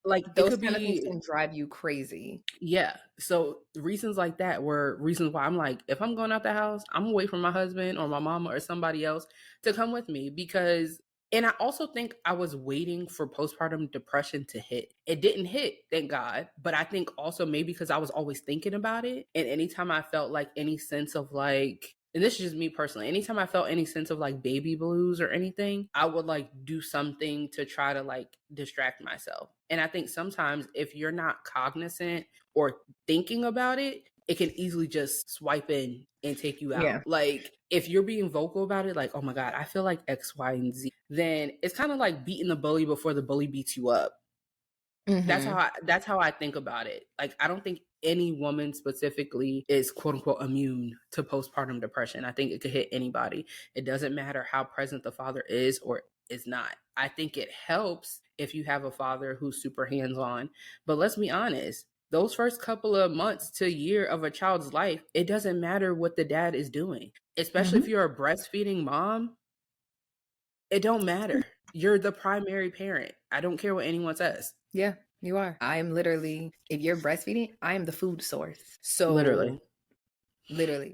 like, those kind of things can drive you crazy. Yeah. So reasons like that were reasons why I'm like, if I'm going out the house, I'm gonna wait for my husband or my mama or somebody else to come with me, because, and I also think I was waiting for postpartum depression to hit. It didn't hit, thank God. But I think also maybe because I was always thinking about it. And anytime I felt like any sense of like, and this is just me personally, anytime I felt any sense of like baby blues or anything, I would like do something to try to like distract myself. And I think sometimes if you're not cognizant or thinking about it, it can easily just swipe in and take you out. Yeah. Like if you're being vocal about it, like, oh my God, I feel like X, Y, and Z, then it's kind of like beating the bully before the bully beats you up. That's how I think about it. Like, I don't think any woman specifically is quote unquote immune to postpartum depression. I think it could hit anybody. It doesn't matter how present the father is or is not. I think it helps if you have a father who's super hands-on. But let's be honest, those first couple of months to a year of a child's life, it doesn't matter what the dad is doing. Especially if you're a breastfeeding mom, it don't matter. You're the primary parent. I don't care what anyone says. Yeah, you are. I am literally, if you're breastfeeding, I am the food source. So literally.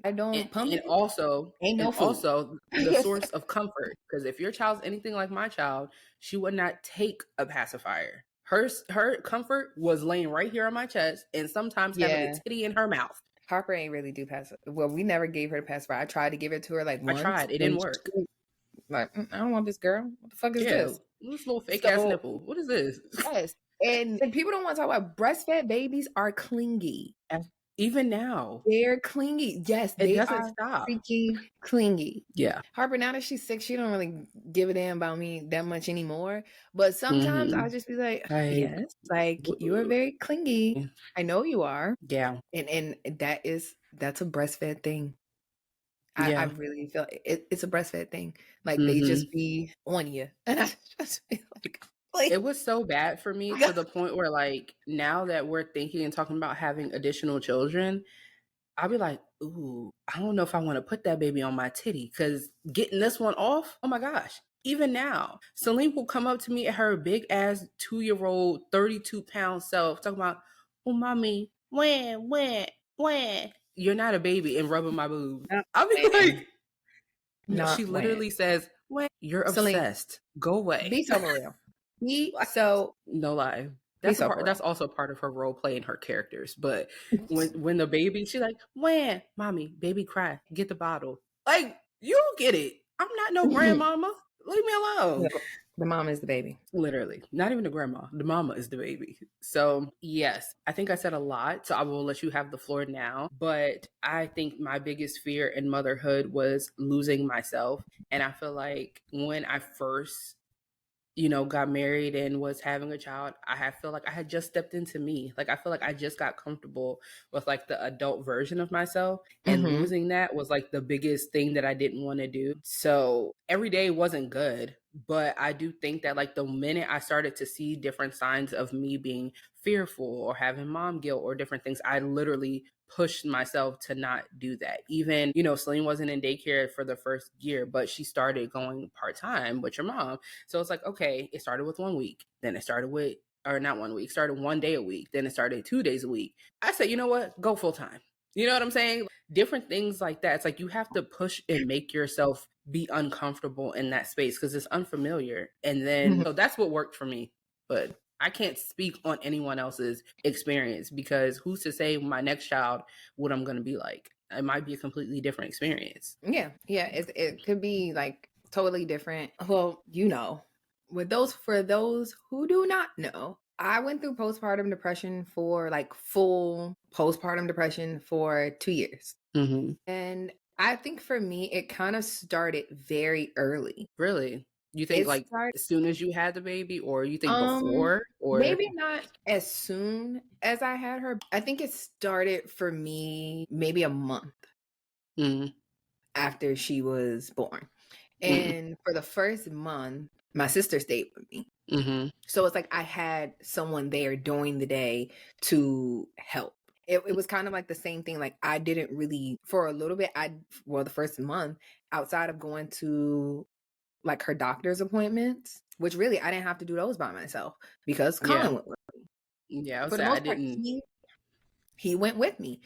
I don't pump and it. Also, ain't no food. Also the source of comfort. Because if your child's anything like my child, she would not take a pacifier. Her comfort was laying right here on my chest and sometimes having a titty in her mouth. Harper ain't really do pacifier. Well, we never gave her the pacifier. I tried to give it to her like once. I tried. It didn't work. Like, I don't want this, girl. What the fuck is this? This little fake ass nipple. What is this? Yes. And people don't want to talk about breastfed babies are clingy. Even now. They're clingy. Yes, they doesn't stop. Freaking clingy. Yeah. Harper, now that she's 6, she don't really give a damn about me that much anymore. But sometimes I'll just be like, yes, like you are very clingy. I know you are. Yeah. And that's a breastfed thing. I really feel it's a breastfed thing. Like they just be on you. And I just feel like it was so bad for me to the point where like now that we're thinking and talking about having additional children, I'll be like, ooh, I don't know if I want to put that baby on my titty, because getting this one off, oh my gosh. Even now, Celine will come up to me at her big ass 2-year-old, 32-pound self talking about, oh mommy, when? You're not a baby, and rubbing my boobs. I'll be like, no, she literally says, when? You're obsessed. Go away. Be so real. So no lie. That's also part of her role play and her characters. But when the baby, she's like, when? Mommy, baby cry. Get the bottle. Like, you don't get it. I'm not no grandmama. Leave me alone. The mom is the baby. Literally. Not even the grandma. The mama is the baby. So yes, I think I said a lot. So I will let you have the floor now. But I think my biggest fear in motherhood was losing myself. And I feel like when I first got married and was having a child, I feel like I had just stepped into me. Like, I feel like I just got comfortable with like the adult version of myself, and losing that was like the biggest thing that I didn't want to do. So every day wasn't good, but I do think that like the minute I started to see different signs of me being fearful or having mom guilt or different things, I literally pushed myself to not do that. Even, Celine wasn't in daycare for the first year, but she started going part-time with your mom. So it's like, okay, it started with 1 week. Then it started with, or not 1 week, started 1 day a week. Then it started 2 days a week. I said, you know what? Go full-time. You know what I'm saying? Different things like that. It's like you have to push and make yourself be uncomfortable in that space because it's unfamiliar. And then, so that's what worked for me. But I can't speak on anyone else's experience, because who's to say my next child what I'm going to be like? It might be a completely different experience. Yeah. It could be like totally different. Well, for those who do not know, I went through postpartum depression for like full postpartum depression for 2 years. And I think for me, it kind of started very early. Really? You think like as soon as you had the baby, or you think before, or maybe not as soon as I had her. I think it started for me maybe a month after she was born. And for the first month, my sister stayed with me. So it's like I had someone there during the day to help. It was kind of like the same thing. Like I didn't really, for a little bit, the first month, outside of going to like her doctor's appointments, which really I didn't have to do those by myself because Colin went with me. Yeah, for the most part, he went with me.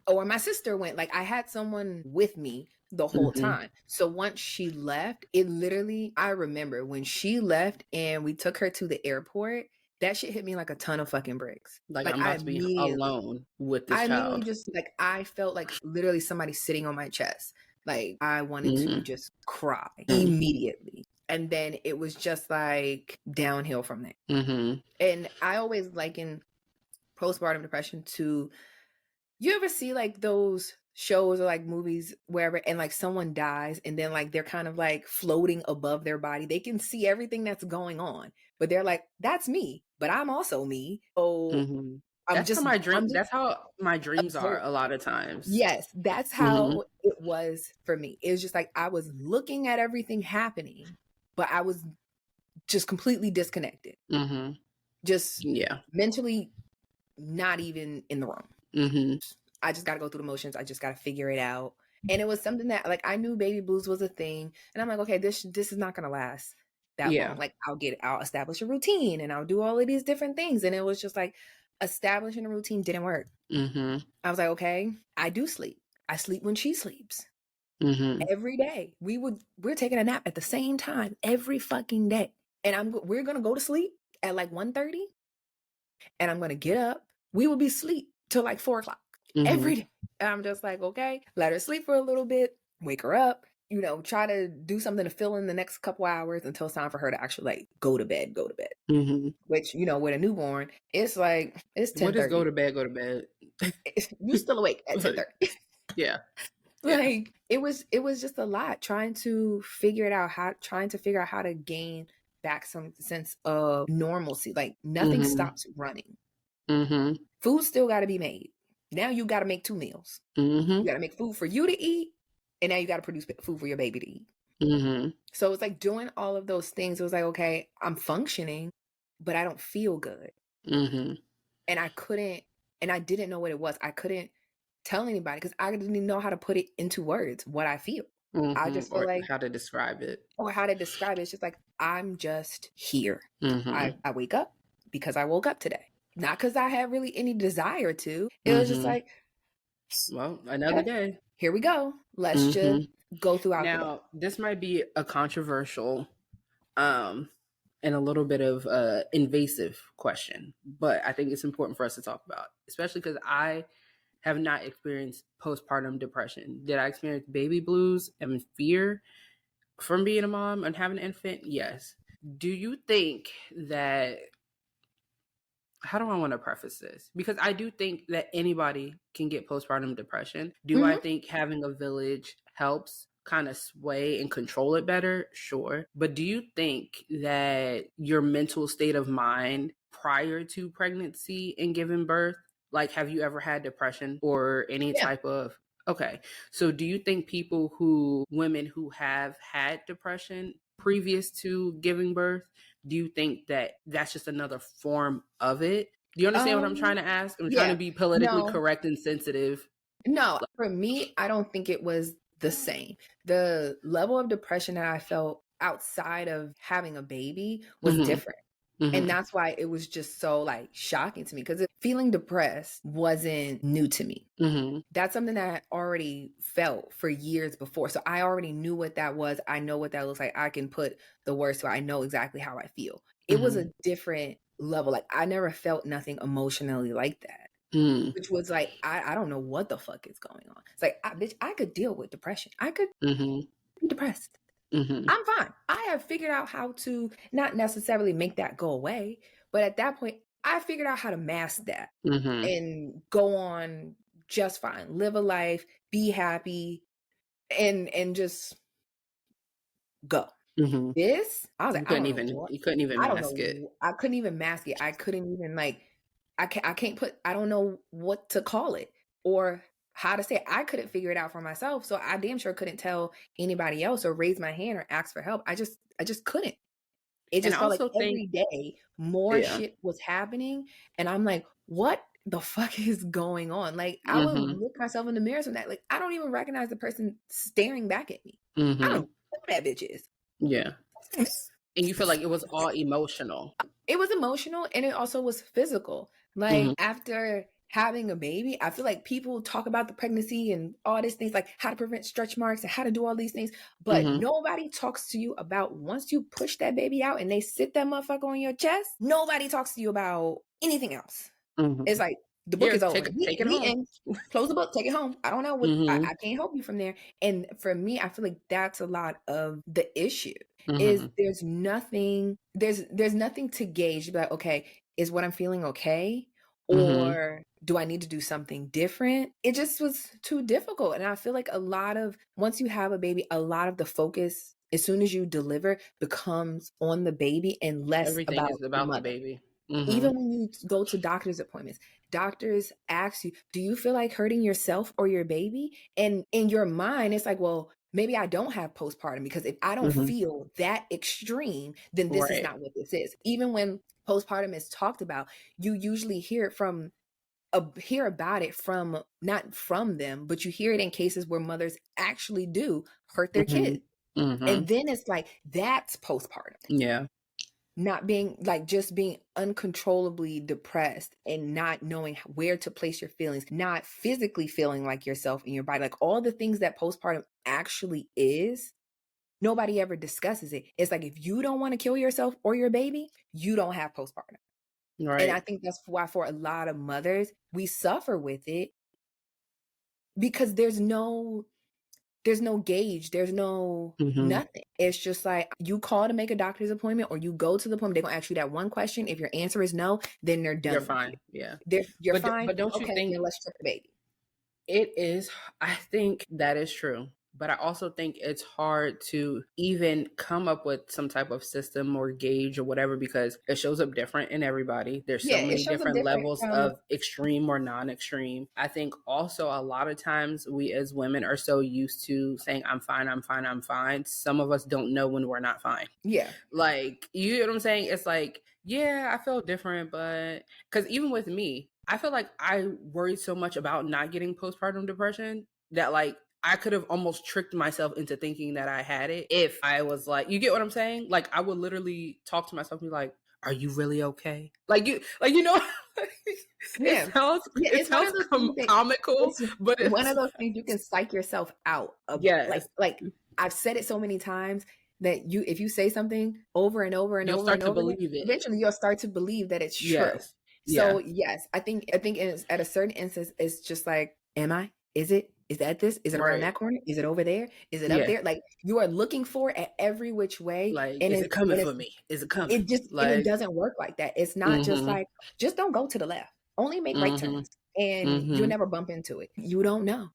Or my sister went. Like I had someone with me the whole time. So once she left, it literally, I remember when she left and we took her to the airport, that shit hit me like a ton of fucking bricks. Like I'm about to be alone with this child. Immediately just like, I felt like literally somebody sitting on my chest. Like I wanted to just cry immediately. And then it was just like downhill from there. And I always liken postpartum depression to, you ever see like those shows or like movies wherever, and like someone dies and then like they're kind of like floating above their body. They can see everything that's going on, but they're like, that's me, but I'm also me. Oh, that's how my dreams are a lot of times. Yes, that's how it was for me. It was just like I was looking at everything happening, but I was just completely disconnected. Just mentally not even in the room. I just got to go through the motions. I just got to figure it out. And it was something that like I knew baby blues was a thing, and I'm like, okay, this is not going to last that long. Like I'll establish a routine and I'll do all of these different things. And it was just like establishing a routine didn't work. I was like, okay, I do sleep. I sleep when she sleeps. Every day. We're taking a nap at the same time every fucking day. And we're going to go to sleep at like 1:30, and I'm going to get up. We will be asleep till like 4:00 every day. And I'm just like, okay, let her sleep for a little bit, wake her up, try to do something to fill in the next couple hours until it's time for her to actually like go to bed. Which, with a newborn, it's like, it's 10:30. What is go to bed? You still awake at 10:30. Yeah. Like it was just a lot trying to figure out how to gain back some sense of normalcy. Like nothing stops running. Food still got to be made. Now you got to make 2 meals. You got to make food for you to eat, and now you got to produce food for your baby to eat. So it's like doing all of those things. It was like, okay, I'm functioning, but I don't feel good. And I didn't know what it was. I couldn't tell anybody because I didn't even know how to put it into words, what I feel. I just feel like how to describe it. It's just like, I'm just here. I wake up because I woke up today. Not because I had really any desire to. It was just like, well, another day. Here we go. Let's just go throughout. Now, this might be a controversial and a little bit of invasive question, but I think it's important for us to talk about, especially because I have not experienced postpartum depression. Did I experience baby blues and fear from being a mom and having an infant? Yes. Do you think that, how do I want to preface this? Because I do think that anybody can get postpartum depression. Do I think having a village helps kind of sway and control it better? Sure. But do you think that your mental state of mind prior to pregnancy and giving birth, like have you ever had depression or any type of, okay. So do you think women who have had depression previous to giving birth, do you think that that's just another form of it? Do you understand what I'm trying to ask? I'm trying to be politically correct and sensitive. No, for me, I don't think it was the same. The level of depression that I felt outside of having a baby was different. And that's why it was just so like shocking to me, because feeling depressed wasn't new to me. That's something that I already felt for years before. So I already knew what that was. I know what that looks like. I can put the words to it. I know exactly how I feel. It was a different level. Like I never felt nothing emotionally like that. Which was like, I don't know what the fuck is going on. It's like, bitch, I could deal with depression. I could be depressed. I'm fine. I have figured out how to not necessarily make that go away, but at that point, I figured out how to mask that and go on just fine. Live a life, be happy, and just go. This, I was like, you couldn't even mask it. I couldn't even mask it. I couldn't even like, I can't put, I don't know what to call it or how to say it. I couldn't figure it out for myself. So I damn sure couldn't tell anybody else or raise my hand or ask for help. I just couldn't. It just felt like every day more shit was happening. And I'm like, what the fuck is going on? Like, I would look myself in the mirror from that. Like, I don't even recognize the person staring back at me. I don't know who that bitch is. Yeah. And you feel like it was all emotional. It was emotional and it also was physical. Like after having a baby, I feel like people talk about the pregnancy and all these things, like how to prevent stretch marks and how to do all these things. But nobody talks to you about once you push that baby out and they sit that motherfucker on your chest, nobody talks to you about anything else. It's like, the book is over. Take it home. Close the book, take it home. I don't know what I can't help you from there. And for me, I feel like that's a lot of the issue. Is there's nothing to gauge. Like, okay, is what I'm feeling okay? Or do I need to do something different? It just was too difficult. And I feel like once you have a baby, a lot of the focus, as soon as you deliver, becomes on the baby and less about the baby. Even when you go to doctor's appointments, doctors ask you, do you feel like hurting yourself or your baby? And in your mind, it's like, well, maybe I don't have postpartum, because if I don't feel that extreme, then this is not what this is. Even when postpartum is talked about, you usually hear about it from, not from them, but you hear it in cases where mothers actually do hurt their kids. And then it's like, that's postpartum. Yeah. Not being like, just being uncontrollably depressed and not knowing where to place your feelings, not physically feeling like yourself in your body, like all the things that postpartum actually is. Nobody ever discusses it. It's like, if you don't want to kill yourself or your baby, you don't have postpartum. Right. And I think that's why for a lot of mothers, we suffer with it, because there's no gauge, there's no nothing. It's just like, you call to make a doctor's appointment or you go to the appointment, they're gonna ask you that one question. If your answer is no, then they're done. You're fine. Yeah. You're fine. But don't you think, then let's strip the baby. It is, I think that is true. But I also think it's hard to even come up with some type of system or gauge or whatever, because it shows up different in everybody. There's so many different levels of extreme or non-extreme. I think also a lot of times we as women are so used to saying, I'm fine, I'm fine, I'm fine. Some of us don't know when we're not fine. Yeah. Like, you know what I'm saying? It's like, yeah, I feel different, but because even with me, I feel like I worried so much about not getting postpartum depression that, like, I could have almost tricked myself into thinking that I had it if I was like, you get what I'm saying? Like, I would literally talk to myself and be like, are you really okay? It sounds comical, but it's one of those things you can psych yourself out of. Yes. Like I've said it so many times that if you say something over and over and you'll over start and to over, believe it. Eventually you'll start to believe that it's true. Yes. So yes, I think at a certain instance, it's just like, am I? Is it? Is that this? Is it around that corner? Is it over there? Is it up there? Like, you are looking for at every which way. Like, and is it coming for me? Is it coming? It doesn't work like that. It's not just like, just don't go to the left. Only make right turns. And you'll never bump into it. You don't know.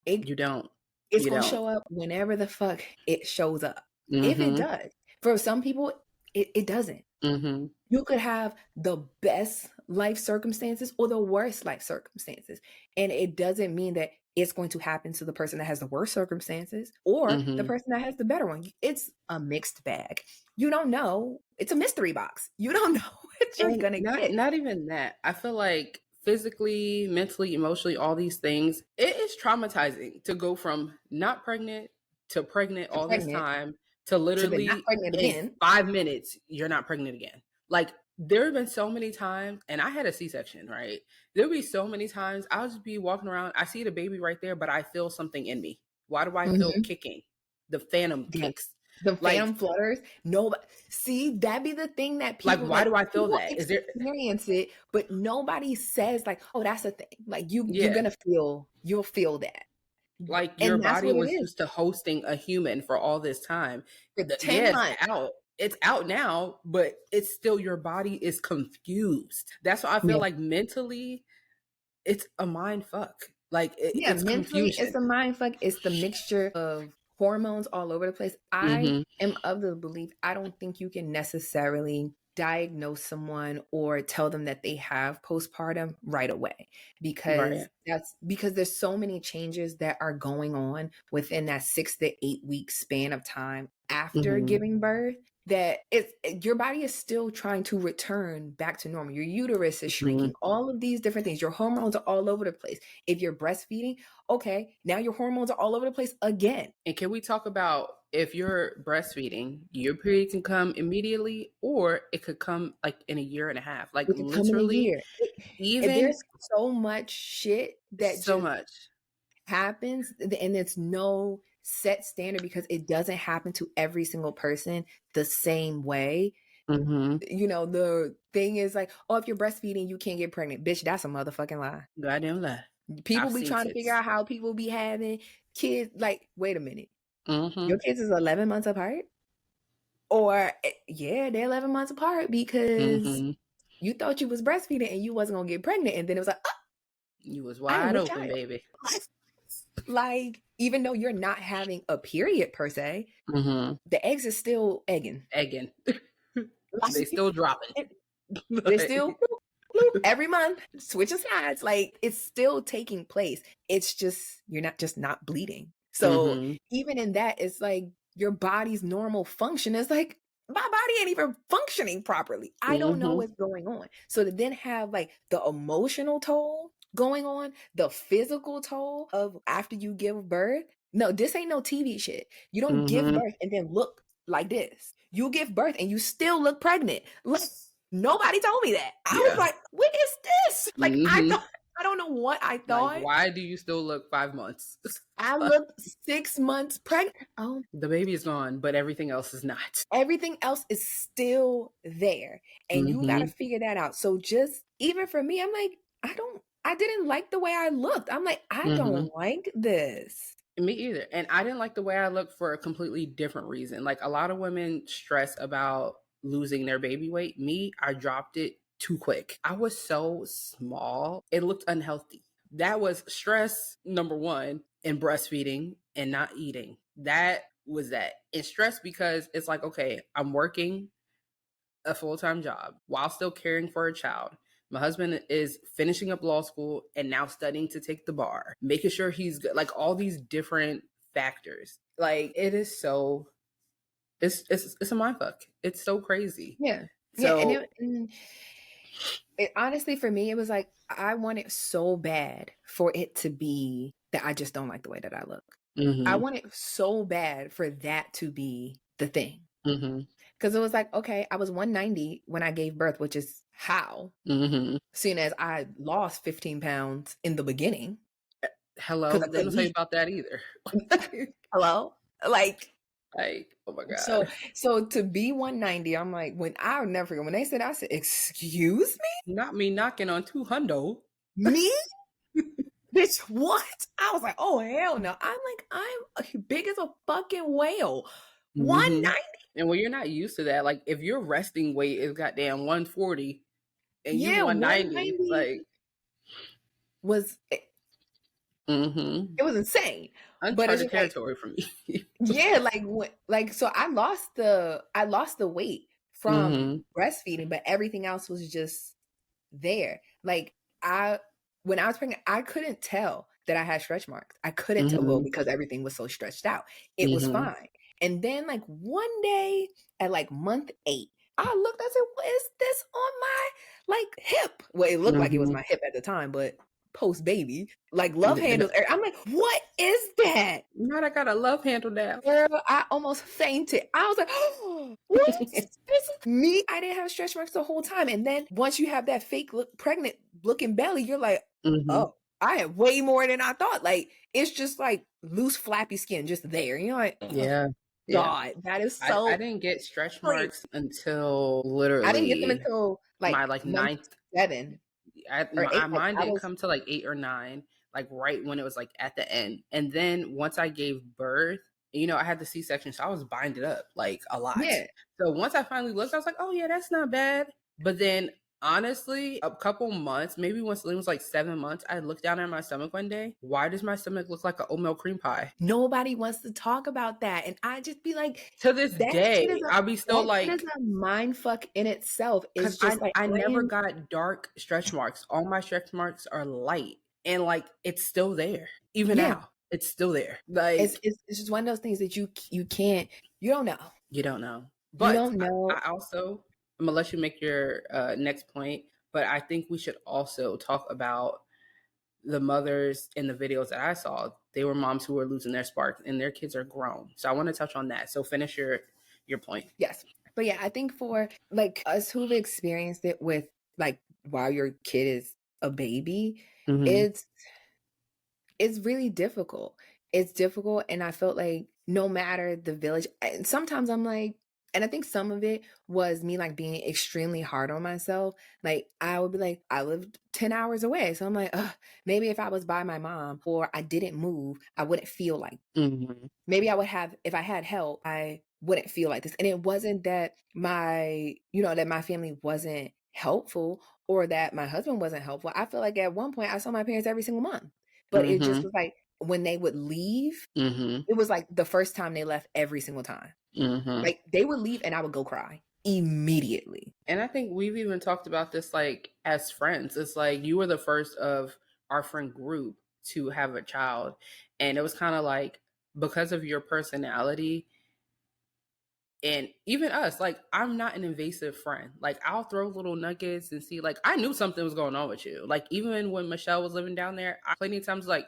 You don't. It's going to show up whenever the fuck it shows up. If it does. For some people, it doesn't. You could have the best life circumstances or the worst life circumstances. And it doesn't mean that it's going to happen to the person that has the worst circumstances or the person that has the better one. It's a mixed bag. You don't know. It's a mystery box. You don't know what you're going to get. Not even that. I feel like physically, mentally, emotionally, all these things, it is traumatizing to go from not pregnant to pregnant all this time to literally not pregnant again. 5 minutes, you're not pregnant again. Like, there have been so many times, and I had a C-section, right? There'll be so many times I'll just be walking around. I see the baby right there, but I feel something in me. Why do I feel kicking? The phantom kicks. The phantom flutters. Nobody see, that be the thing that people like. Why do I feel that? Is there experience it? But nobody says like, oh, that's a thing. Like you're gonna feel. You'll feel that. Like, your body was used to hosting a human for all this time. For 10 months. It's out now, but it's still, your body is confused. That's why I feel like mentally, it's a mind fuck. Like, it's mentally, confusion. it's a mind fuck. It's the mixture of hormones all over the place. I am of the belief, I don't think you can necessarily diagnose someone or tell them that they have postpartum right away, because there's so many changes that are going on within that 6 to 8 week span of time after giving birth, that your body is still trying to return back to normal. Your uterus is shrinking, all of these different things. Your hormones are all over the place. If you're breastfeeding, okay, now your hormones are all over the place again. And can we talk about, if you're breastfeeding, your period can come immediately, or it could come like in a year and a half, like literally. Even there's so much shit that happens, and it's no set standard, because it doesn't happen to every single person the same way. You know, the thing is like, oh, if you're breastfeeding, you can't get pregnant. Bitch, that's a motherfucking lie. Goddamn lie. People be trying to figure out how people be having kids. Like, wait a minute. Your kids is 11 months apart? Or, yeah, they're 11 months apart because you thought you was breastfeeding and you wasn't going to get pregnant. And then it was like, oh, you was wide open, baby. Like, even though you're not having a period per se, the eggs is still egging. They still dropping. They still every month switching sides. Like, it's still taking place. It's just, you're not bleeding. So even in that, it's like your body's normal function is like, my body ain't even functioning properly. I don't know what's going on. So to then have like the emotional toll going on, the physical toll of after you give birth. No, this ain't no TV shit. You don't give birth and then look like this. You give birth and you still look pregnant. Like, nobody told me that. I was like, what is this? Like, I don't know what I thought. Like, why do you still look 5 months? I look 6 months pregnant. Oh, the baby is gone, but everything else is not. Everything else is still there. And you got to figure that out. So just, even for me, I'm like, I didn't like the way I looked. I'm like, I don't like this. Me either. And I didn't like the way I looked for a completely different reason. Like, a lot of women stress about losing their baby weight. Me, I dropped it too quick. I was so small. It looked unhealthy. That was stress number one, in breastfeeding and not eating. That was that. And stress because it's like, okay, I'm working a full-time job while still caring for a child. My husband is finishing up law school and now studying to take the bar, making sure he's good. Like, all these different factors. Like, it is so, it's a mindfuck. It's so crazy. Yeah. So, yeah, and it honestly, for me, it was like, I want it so bad for it to be that I just don't like the way that I look. I want it so bad for that to be the thing. Because it was like, okay, I was 190 when I gave birth, which is how, seeing as I lost 15 pounds in the beginning. Hello, I didn't say about that either. Hello? Like, oh my God. So to be 190, I'm like, I'll never forget when they said, I said, excuse me? Not me knocking on 200. Me? Bitch, what? I was like, oh, hell no. I'm like, I'm big as a fucking whale. 190. And when you're not used to that, like, if your resting weight is goddamn 140 and you 190, like, was it was insane. Uncharted territory for me. Yeah, so I lost the weight from breastfeeding, but everything else was just there. Like, when I was pregnant, I couldn't tell that I had stretch marks. I couldn't tell, because everything was so stretched out. It was fine. And then, like, one day at like month 8, I looked, I said, what is this on my, like, hip? Well, it looked like it was my hip at the time, but post baby, like, love handles. I'm like, what is that? Now I got a love handle now. Girl, I almost fainted. I was like, oh, what? This is me. I didn't have stretch marks the whole time. And then once you have that fake pregnant looking belly, you're like, oh, I have way more than I thought. Like, it's just like loose, flappy skin just there. You're like, yeah. God, that is so. I didn't get stretch marks until literally. I didn't get them until like my 9th, 7. Mine didn't come to like 8 or 9, like right when it was like at the end. And then once I gave birth, I had the C-section, so I was binded up like a lot. Yeah. So once I finally looked, I was like, oh yeah, that's not bad. But then Honestly, a couple months, maybe when Celine was like 7 months, I looked down at my stomach one day. Why does my stomach look like an oatmeal cream pie? Nobody wants to talk about that. And I just be like, to this day, I'll be still like, that is a mind fuck in itself. It's just I never got dark stretch marks. All my stretch marks are light, and like it's still there. Even now, it's still there. Like it's just one of those things that you don't know. You don't know. But you don't know. I also, I'm gonna let you make your next point, but I think we should also talk about the mothers in the videos that I saw. They were moms who were losing their spark, and their kids are grown. So I want to touch on that. So finish your point. Yes. But yeah, I think for like us who've experienced it with like while your kid is a baby, it's really difficult. It's difficult. And I felt like no matter the village, and sometimes I'm like, and I think some of it was me like being extremely hard on myself. Like I would be like, I lived 10 hours away. So I'm like, maybe if I was by my mom or I didn't move, I wouldn't feel like, maybe I would have, if I had help, I wouldn't feel like this. And it wasn't that that my family wasn't helpful or that my husband wasn't helpful. I feel like at one point I saw my parents every single month, but it just was like when they would leave, it was like the first time they left every single time. Like they would leave and I would go cry immediately. And I think we've even talked about this like as friends. It's like you were the first of our friend group to have a child, and it was kind of like because of your personality and even us, like I'm not an invasive friend. Like I'll throw little nuggets and see, like I knew something was going on with you. Like even when Michelle was living down there, I plenty of times like,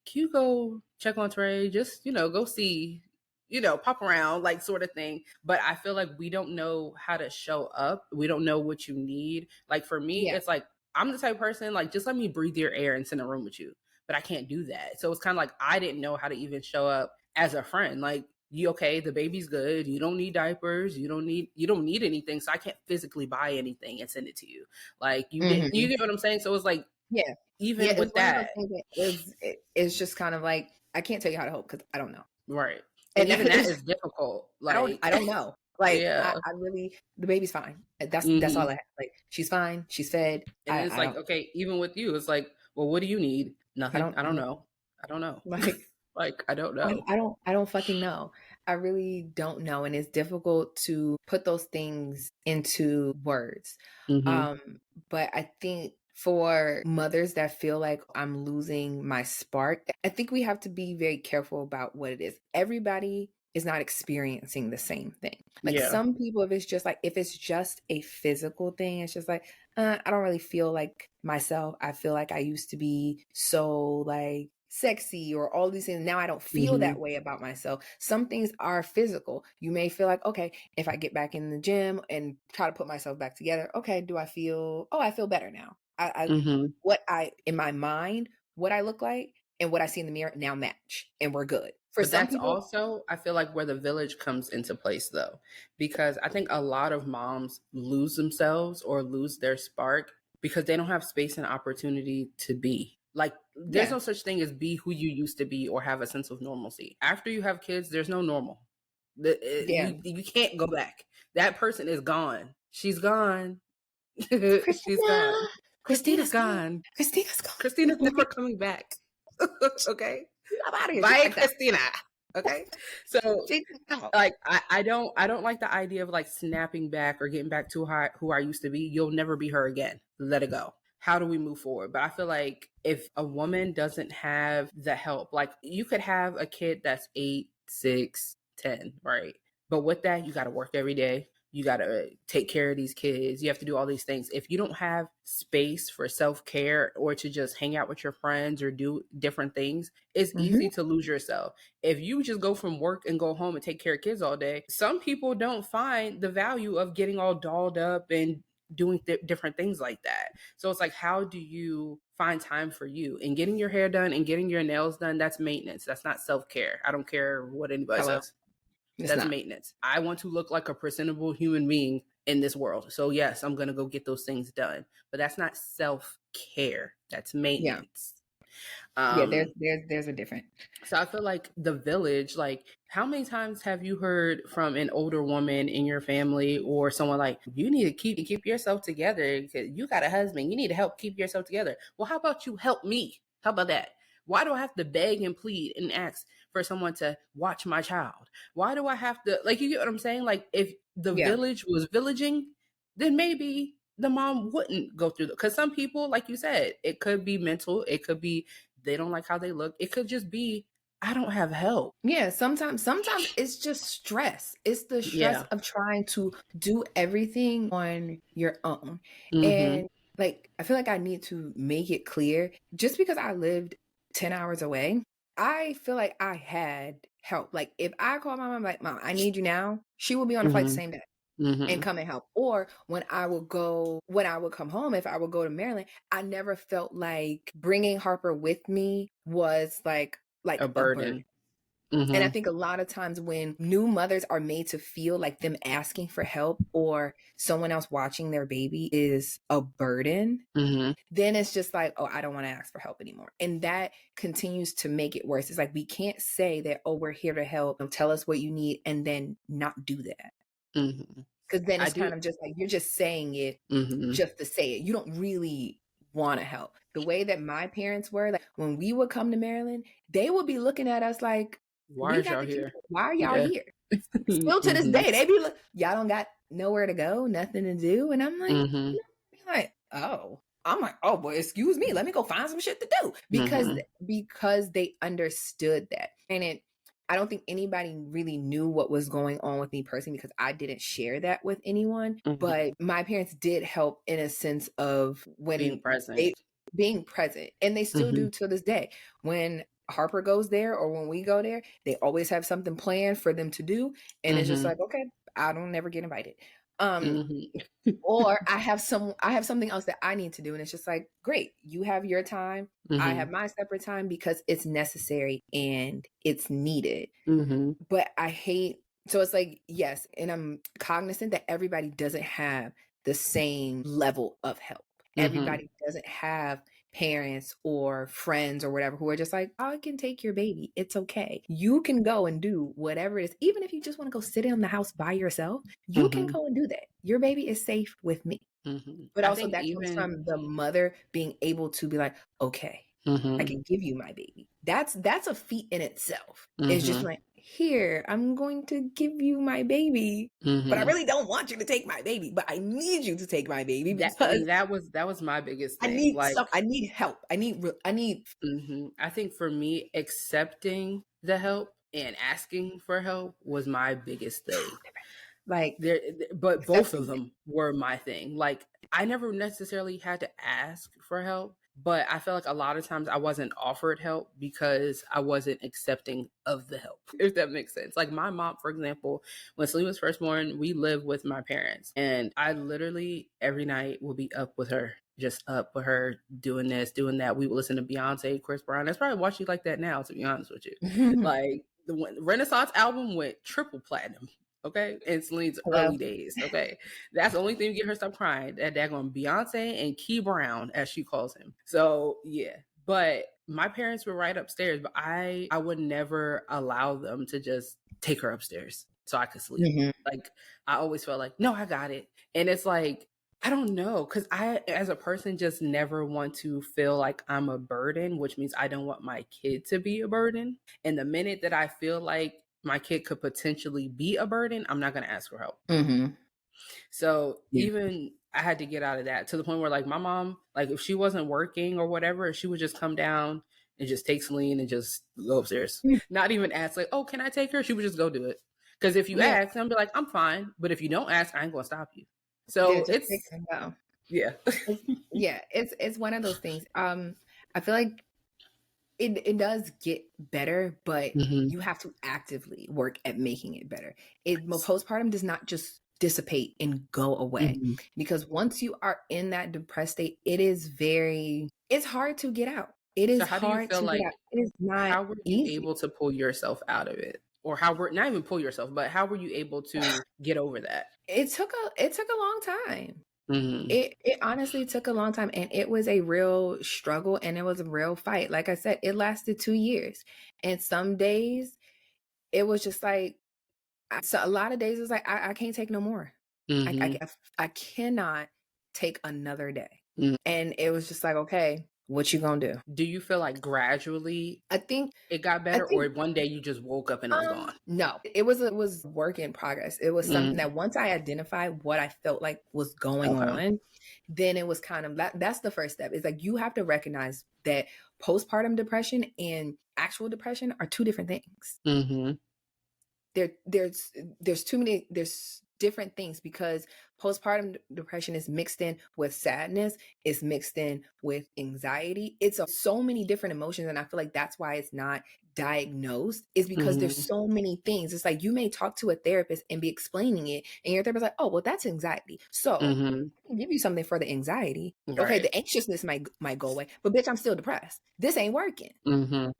can you go check on Trey? Just, go see, pop around, like sort of thing. But I feel like we don't know how to show up. We don't know what you need. Like for me, it's like, I'm the type of person, like, just let me breathe your air and sit in a room with you. But I can't do that. So it's kind of like, I didn't know how to even show up as a friend. Like, you okay, the baby's good. You don't need diapers. You don't need anything. So I can't physically buy anything and send it to you. Like you get what I'm saying? So it's like, even with that, it's just kind of like, I can't tell you how to help because I don't know. Right. And even that is difficult. Like I don't know. Like I really, the baby's fine. That's all I have. Like she's fine. She's fed. And it's like, okay, even with you, it's like, well, what do you need? Nothing. I don't know. Like I don't know. I don't fucking know. I really don't know. And it's difficult to put those things into words. But I think for mothers that feel like I'm losing my spark, I think we have to be very careful about what it is. Everybody is not experiencing the same thing. Like some people, if it's just a physical thing, it's just like, I don't really feel like myself. I feel like I used to be so like sexy or all these things. Now I don't feel that way about myself. Some things are physical. You may feel like, okay, if I get back in the gym and try to put myself back together, okay, I feel better now. In my mind, what I look like and what I see in the mirror now match and we're good. But that's also, I feel like where the village comes into place though, because I think a lot of moms lose themselves or lose their spark because they don't have space and opportunity to be. Like there's no such thing as be who you used to be or have a sense of normalcy. After you have kids, there's no normal. You can't go back. That person is gone. She's gone. She's gone. Christina's gone. Christina's never coming back. Okay. Bye, Christina. Okay. So like I don't like the idea of like snapping back or getting back to who I used to be. You'll never be her again. Let it go. How do we move forward? But I feel like if a woman doesn't have the help, like you could have a kid that's 8, 6, 10, right? But with that, you got to work every day. You got to take care of these kids. You have to do all these things. If you don't have space for self-care or to just hang out with your friends or do different things, it's easy to lose yourself. If you just go from work and go home and take care of kids all day, some people don't find the value of getting all dolled up and doing different things like that. So it's like, how do you find time for you? And getting your hair done and getting your nails done, that's maintenance. That's not self-care. I don't care what anybody says. That's maintenance. I want to look like a presentable human being in this world. So yes, I'm going to go get those things done. But that's not self-care. That's maintenance. There's a different. So I feel like the village, like, how many times have you heard from an older woman in your family or someone like, you need to keep yourself together because you got a husband, you need to help keep yourself together. Well, how about you help me? How about that? Why do I have to beg and plead and ask for someone to watch my child? Why do I have to, like, you get what I'm saying? Like, if the village was villaging, then maybe the mom wouldn't go through because some people, like you said, it could be mental, it could be they don't like how they look, it could just be I don't have help. Yeah, sometimes it's just stress. It's the stress of trying to do everything on your own. And like, I feel like I need to make it clear, just because I lived 10 hours away, I feel like I had help. Like, if I call my mom, like, Mom, I need you now, she will be on the flight the same day and come and help. Or when I would come home, if I would go to Maryland, I never felt like bringing Harper with me was like a burden. And I think a lot of times when new mothers are made to feel like them asking for help or someone else watching their baby is a burden, then it's just like, oh, I don't want to ask for help anymore. And that continues to make it worse. It's like, we can't say that, oh, we're here to help, tell us what you need, and then not do that. Because then it's kind of just like, you're just saying it just to say it. You don't really want to help. The way that my parents were, like, when we would come to Maryland, they would be looking at us like, why are y'all here? Why are y'all here? Still to this day, they be like, y'all don't got nowhere to go, nothing to do. And I'm like, oh boy, excuse me, let me go find some shit to do. Because they understood that. And I don't think anybody really knew what was going on with me personally, because I didn't share that with anyone. But my parents did help in a sense of being present. And they still do to this day. When Harper goes there or when we go there, they always have something planned for them to do. And it's just like, okay, I don't never get invited. Or I have something else that I need to do. And it's just like, great, you have your time. I have my separate time because it's necessary and it's needed. But so it's like, yes. And I'm cognizant that everybody doesn't have the same level of help. Everybody doesn't have parents or friends or whatever who are just like, I can take your baby. It's okay. You can go and do whatever it is. Even if you just want to go sit in the house by yourself, you can go and do that. Your baby is safe with me. But also that comes from the mother being able to be like, okay, I can give you my baby. That's a feat in itself. It's just like, here, I'm going to give you my baby, but I really don't want you to take my baby, but I need you to take my baby because that was my biggest thing. I need help. I need. I think for me, accepting the help and asking for help was my biggest thing. Like but both of them were my thing. Like, I never necessarily had to ask for help, but I feel like a lot of times I wasn't offered help because I wasn't accepting of the help, if that makes sense. Like, my mom, for example, when Celine was first born, we lived with my parents, and I literally every night would be up with her, just up with her, doing this, doing that. We would listen to Beyonce, Chris Brown. That's probably why she like that now, to be honest with you. Like, the Renaissance album went triple platinum. Okay, in Celine's early days. Okay, that's the only thing to get her stop crying. That daggone Beyonce and Key Brown, as she calls him. So yeah, but my parents were right upstairs, but I would never allow them to just take her upstairs so I could sleep. Like, I always felt like, no, I got it, and it's like, I don't know, because I, as a person, just never want to feel like I'm a burden, which means I don't want my kid to be a burden. And the minute that I feel like my kid could potentially be a burden, I'm not going to ask for help. So even I had to get out of that, to the point where, like, my mom, like, if she wasn't working or whatever, she would just come down and just take Celine and just go upstairs. Not even ask, like, oh, can I take her? She would just go do it. Because if you ask, I'm be like, I'm fine. But if you don't ask, I ain't going to stop you. So it's it's one of those things. I feel like it does get better, but you have to actively work at making it better. Postpartum does not just dissipate and go away, because once you are in that depressed state, it's hard to get out. It is hard to get out. It is not how were you able to pull yourself out of it? Or not even pull yourself, but how were you able to get over that? It took a long time. It honestly took a long time, and it was a real struggle, and it was a real fight. Like I said, it lasted 2 years. And some days it was just like, so a lot of days it was like, I can't take no more. I cannot take another day. And it was just like, okay, what you gonna do? Do you feel like gradually I think it got better, or one day you just woke up and it was gone? No, it was work in progress. It was something that once I identified what I felt like was going on, then it was kind of that's the first step. It's like, you have to recognize that postpartum depression and actual depression are two different things. There's too many, there's different things, because postpartum depression is mixed in with sadness, it's mixed in with anxiety. It's so many different emotions, and I feel like that's why it's not diagnosed, is because there's so many things. It's like, you may talk to a therapist and be explaining it, and your therapist's like, oh, well, that's anxiety, so I can give you something for the anxiety. Okay, the anxiousness might go away, but bitch, I'm still depressed. This ain't working.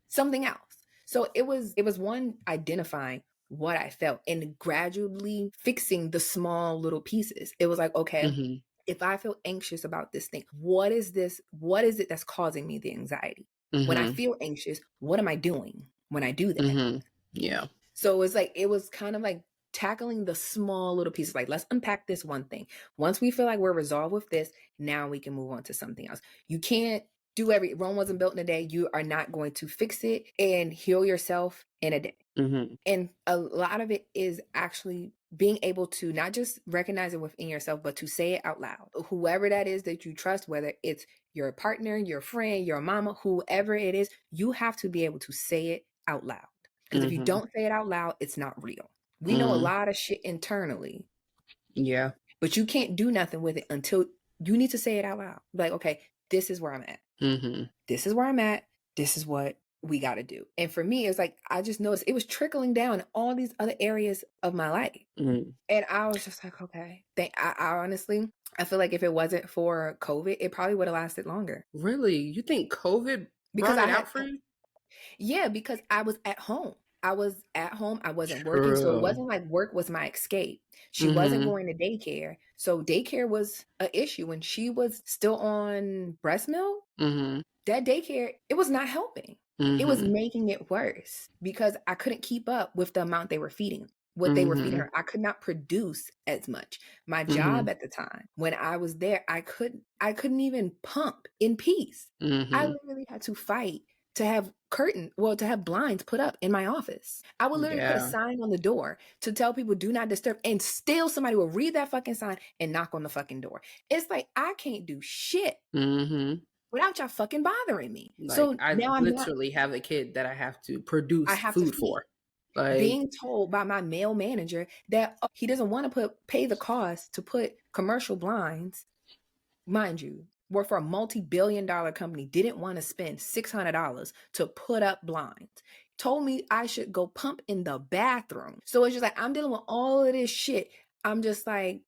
Something else. So it was one, identifying what I felt and gradually fixing the small little pieces. It was like, okay, if I feel anxious about this thing, what is this? What is it that's causing me the anxiety? When I feel anxious, what am I doing when I do that? Yeah. So it's like, it was kind of like tackling the small little pieces. Like, let's unpack this one thing. Once we feel like we're resolved with this, now we can move on to something else. You can't do Rome wasn't built in a day. You are not going to fix it and heal yourself in a day. And a lot of it is actually being able to not just recognize it within yourself, but to say it out loud. Whoever that is that you trust, whether it's your partner, your friend, your mama, whoever it is, you have to be able to say it out loud. Because if you don't say it out loud, it's not real. We know a lot of shit internally. Yeah. But you can't do nothing with it until you need to say it out loud. Like, okay, this is where I'm at. This is where I'm at. This is what we got to do. And for me, it's like, I just noticed it was trickling down in all these other areas of my life. And I was just like, okay. I honestly, I feel like if it wasn't for COVID, it probably would have lasted longer. Really? You think COVID brought it out for you? Yeah, because I was at home. I wasn't working. So it wasn't like work was my escape. She wasn't going to daycare. So daycare was an issue. When she was still on breast milk, that daycare, it was not helping. It was making it worse, because I couldn't keep up with the amount they were feeding. What they were feeding her, I could not produce as much. My job at the time, when I was there, I couldn't even pump in peace. I literally had to fight to have to have blinds put up in my office. I would literally put a sign on the door to tell people, do not disturb, and still somebody will read that fucking sign and knock on the fucking door. It's like, I can't do shit without y'all fucking bothering me. Like, so I now literally have a kid that I have to produce food for. Like, being told by my male manager that he doesn't want to pay the cost to put commercial blinds, mind you, work for a multi-billion-dollar company, didn't want to spend $600 to put up blinds. Told me I should go pump in the bathroom. So it's just like, I'm dealing with all of this shit. I'm just like,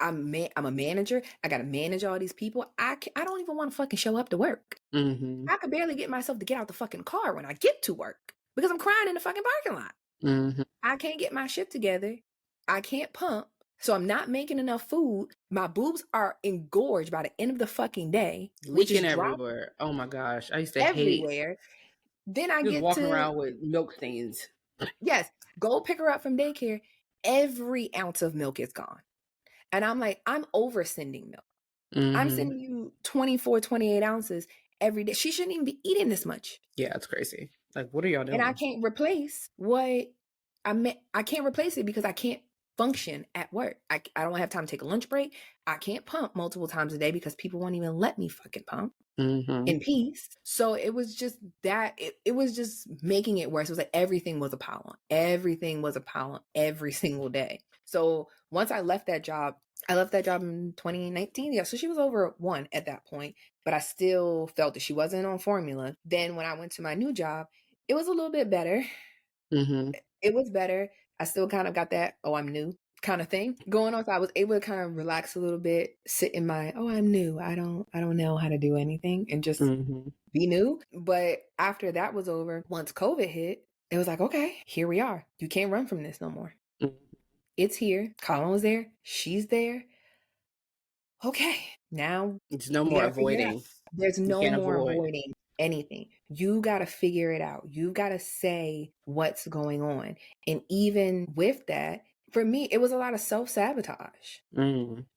I'm a manager. I got to manage all these people. I don't even want to fucking show up to work. I could barely get myself to get out the fucking car when I get to work, because I'm crying in the fucking parking lot. I can't get my shit together. I can't pump. So I'm not making enough food. My boobs are engorged by the end of the fucking day. Leaking everywhere. Oh my gosh. I used to hate it. Then I get walking around with milk stains. Yes. Go pick her up from daycare. Every ounce of milk is gone. And I'm like, I'm over sending milk. I'm sending you 24, 28 ounces every day. She shouldn't even be eating this much. Yeah, it's crazy. Like, what are y'all doing? And I can't replace I can't replace it, because I can't function at work. I don't have time to take a lunch break. I can't pump multiple times a day because people won't even let me fucking pump in peace. So it was just that, it was just making it worse. It was like everything was a pile on. Everything was a pile on every single day. So once I left that job in 2019. Yeah, so she was over 1 at that point, but I still felt that she wasn't on formula. Then when I went to my new job, it was a little bit better. It was better. I still kind of got that, oh, I'm new kind of thing going on. So I was able to kind of relax a little bit, sit in my, oh, I'm new. I don't know how to do anything, and just be new. But after that was over, once COVID hit, it was like, okay, here we are. You can't run from this no more. It's here. Colin was there. She's there. okay, now It's no we more gotta figure it out. avoiding. There's You no can't more avoid. avoiding anything. You got to figure it out. You got to say what's going on. And even with that, for me, it was a lot of self-sabotage.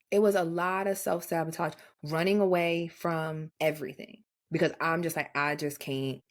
It was a lot of self-sabotage, running away from everything, because I'm just like, I just can't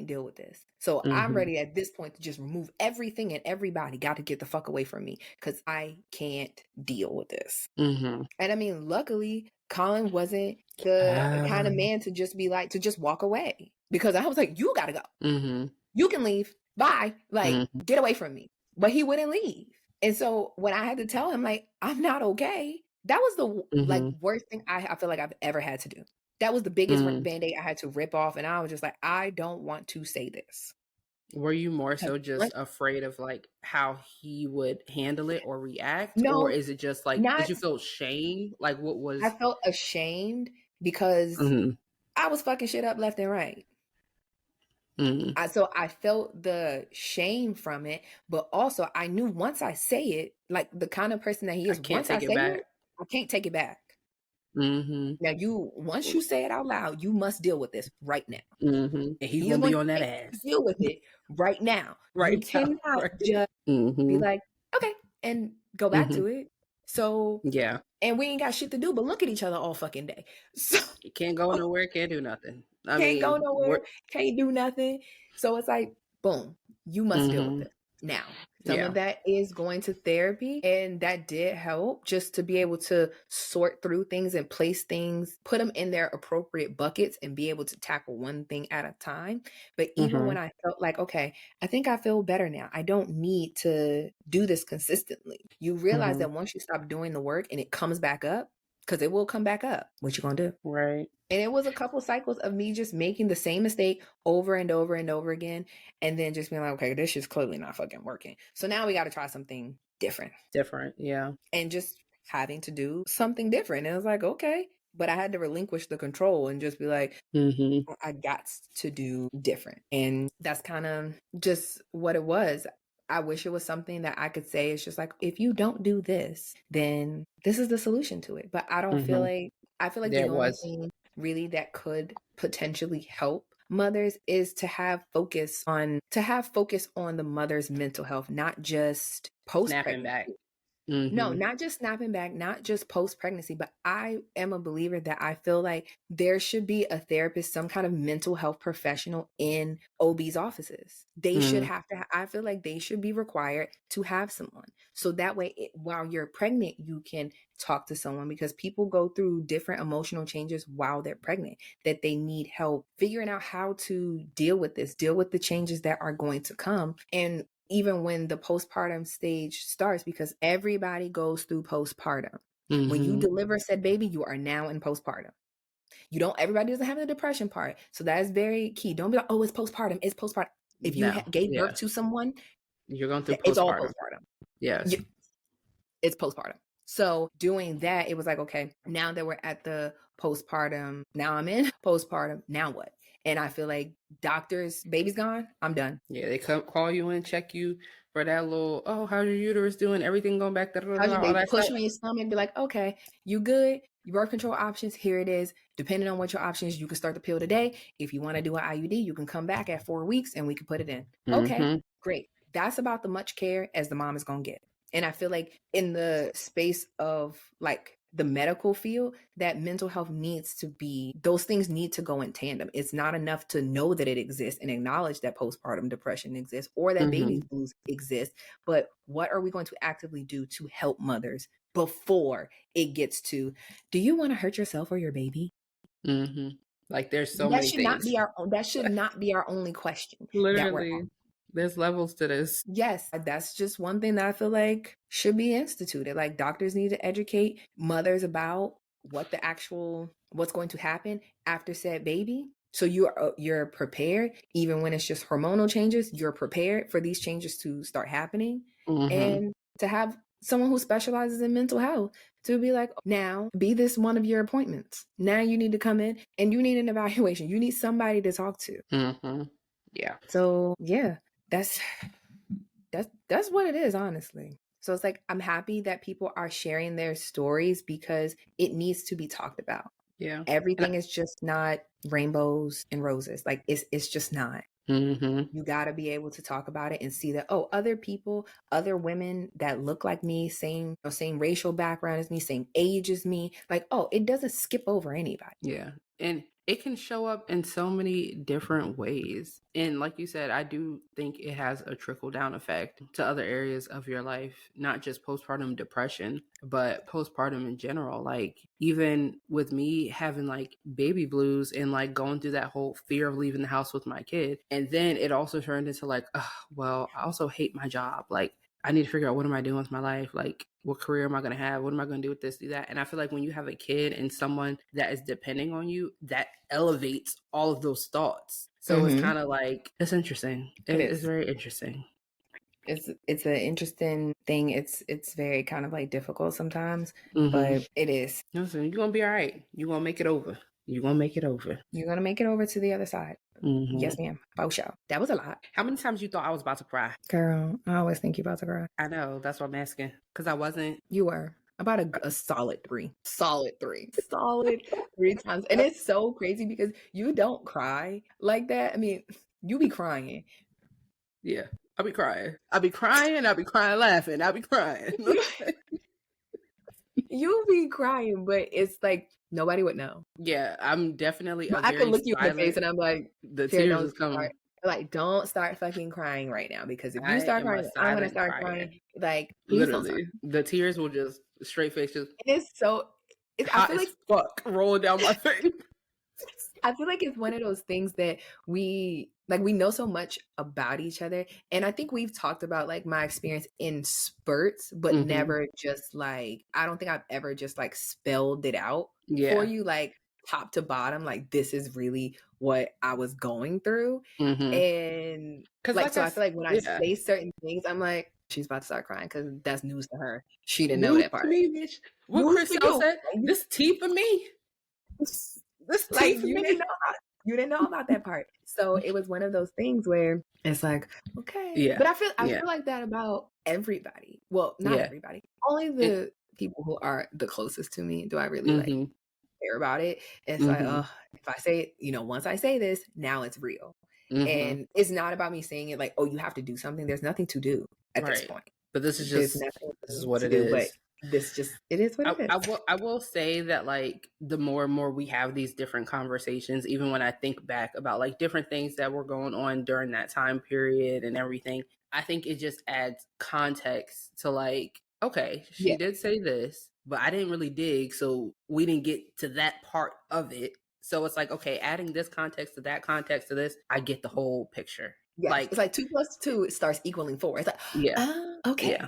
deal with this. So I'm ready at this point to just remove everything and everybody. Got to get the fuck away from me, because I can't deal with this. And I mean, luckily, Colin wasn't the kind of man to just be like, to just walk away, because I was like, you gotta go. You can leave. Bye. Like, get away from me. But he wouldn't leave. And so when I had to tell him, like, I'm not okay, that was the like worst thing I feel like I've ever had to do. That was the biggest Band-Aid I had to rip off. And I was just like, I don't want to say this. Were you more so just afraid of like how he would handle it or react? No, or is it just like, did you feel shame? Like, what was... I felt ashamed because I was fucking shit up left and right. So I felt the shame from it, but also I knew once I say it, like the kind of person that he is, once I say it, I can't take it back. Now once you say it out loud, you must deal with this right now. And he's gonna be on that ass. Deal with it right now. You cannot just be like, okay, and go back to it. So yeah, and we ain't got shit to do but look at each other all fucking day. So you can't go nowhere, can't do nothing. Can't go nowhere, can't do nothing. So it's like, boom, you must deal with it. Now, some of that is going to therapy, and that did help, just to be able to sort through things and place things, put them in their appropriate buckets, and be able to tackle one thing at a time. But even when I felt like, okay, I think I feel better now, I don't need to do this consistently, you realize that once you stop doing the work and it comes back up, because it will come back up, what you gonna do? Right. And it was a couple cycles of me just making the same mistake over and over and over again. And then just being like, okay, this is clearly not fucking working. So now we got to try something different. Yeah. And just having to do something different. And I was like, okay. But I had to relinquish the control and just be like, I got to do different. And that's kind of just what it was. I wish it was something that I could say, it's just like, if you don't do this, then this is the solution to it. But I don't feel like, I feel like the only thing really that could potentially help mothers is to have focus on the mother's mental health, not just post-pregnancy. No, not just snapping back, not just post-pregnancy, but I am a believer that I feel like there should be a therapist, some kind of mental health professional in OB's offices. They should have to, I feel like they should be required to have someone. So that way, while you're pregnant, you can talk to someone, because people go through different emotional changes while they're pregnant, that they need help figuring out how to deal with this, deal with the changes that are going to come. And even when the postpartum stage starts, because everybody goes through postpartum. When you deliver said baby, you are now in postpartum. Everybody doesn't have the depression part. So that is very key. Don't be like, oh, it's postpartum. It's postpartum. If you gave birth to someone, you're going through postpartum. It's all postpartum. Yes. It's postpartum. So doing that, it was like, okay, now that we're at the postpartum, now I'm in postpartum, now what? And I feel like doctors, baby's gone, I'm done. Yeah, they come call you and check you for that little, oh, how's your uterus doing? Everything going back. They push you in your stomach and be like, okay, you good? Your birth control options, here it is. Depending on what your options, you can start the pill today. If you want to do an IUD, you can come back at 4 weeks and we can put it in. Okay, great. That's about the much care as the mom is going to get. And I feel like in the space of like the medical field, that mental health needs to be, those things need to go in tandem. It's not enough to know that it exists and acknowledge that postpartum depression exists or that baby blues exist, but what are we going to actively do to help mothers before it gets to, do you want to hurt yourself or your baby? Like there's so many things. That should not be our only question. Literally. There's levels to this. Yes, that's just one thing that I feel like should be instituted. Like doctors need to educate mothers about what's going to happen after said baby. So you're prepared, even when it's just hormonal changes, you're prepared for these changes to start happening. And to have someone who specializes in mental health to be like, now be this one of your appointments. Now you need to come in and you need an evaluation. You need somebody to talk to. Yeah. So yeah. That's what it is, honestly. So it's like, I'm happy that people are sharing their stories because it needs to be talked about. Yeah. Everything is just not rainbows and roses. Like it's just not. You got to be able to talk about it and see that, oh, other people, other women that look like me, same racial background as me, same age as me, like, oh, it doesn't skip over anybody. Yeah. And it can show up in so many different ways. And like you said, I do think it has a trickle down effect to other areas of your life, not just postpartum depression, but postpartum in general. Like even with me having like baby blues and like going through that whole fear of leaving the house with my kid. And then it also turned into like, oh, well, I also hate my job. Like I need to figure out what am I doing with my life? Like what career am I going to have? What am I going to do with this, do that? And I feel like when you have a kid and someone that is depending on you, that elevates all of those thoughts. So it's kind of like, it's interesting. It's very interesting. It's an interesting thing. It's very kind of like difficult sometimes, but it is. Listen, you're going to be all right. You're going to make it over. You're going to make it over. You're going to make it over to the other side. Yes, ma'am. Oh, show. That was a lot. How many times you thought I was about to cry? Girl, I always think you're about to cry. I know. That's what I'm asking. Because I wasn't. You were. About a solid 3. Solid 3 times. And it's so crazy because you don't cry like that. I mean, you be crying. Yeah. I'll be crying. I'll be crying laughing. I'll be crying. You'll be crying, but it's like nobody would know. Yeah, I'm definitely I can look you in the face and I'm like, the tears is coming. Like, don't start fucking crying right now, because if you start crying, I'm gonna start crying. Like, literally, the tears will just straight face just. It's so. I feel like fuck rolling down my face. I feel like it's one of those things that we know so much about each other, and I think we've talked about like my experience in spurts, but never just like, I don't think I've ever just like spelled it out for you, like top to bottom, like this is really what I was going through. And like, so I feel like when I say certain things, I'm like, she's about to start crying because that's news to her. She didn't know that part. Me, bitch. What Chris said, this tea for me. This like you didn't know about that part. So it was one of those things where it's like, okay. But I feel like that about everybody. Well, not everybody. Only the people who are the closest to me do I really like care about it. It's like, oh, if I say it, once I say this, now it's real. And it's not about me saying it like, oh, you have to do something. There's nothing to do at this point. But this is just what it is. But it is what it is. I will say that like the more and more we have these different conversations, even when I think back about like different things that were going on during that time period and everything, I think it just adds context to like, okay, she did say this, but I didn't really dig, so we didn't get to that part of it. So it's like, okay, adding this context to that context to this, I get the whole picture. Yeah, like it's like 2 + 2 it starts equaling 4. It's like, okay,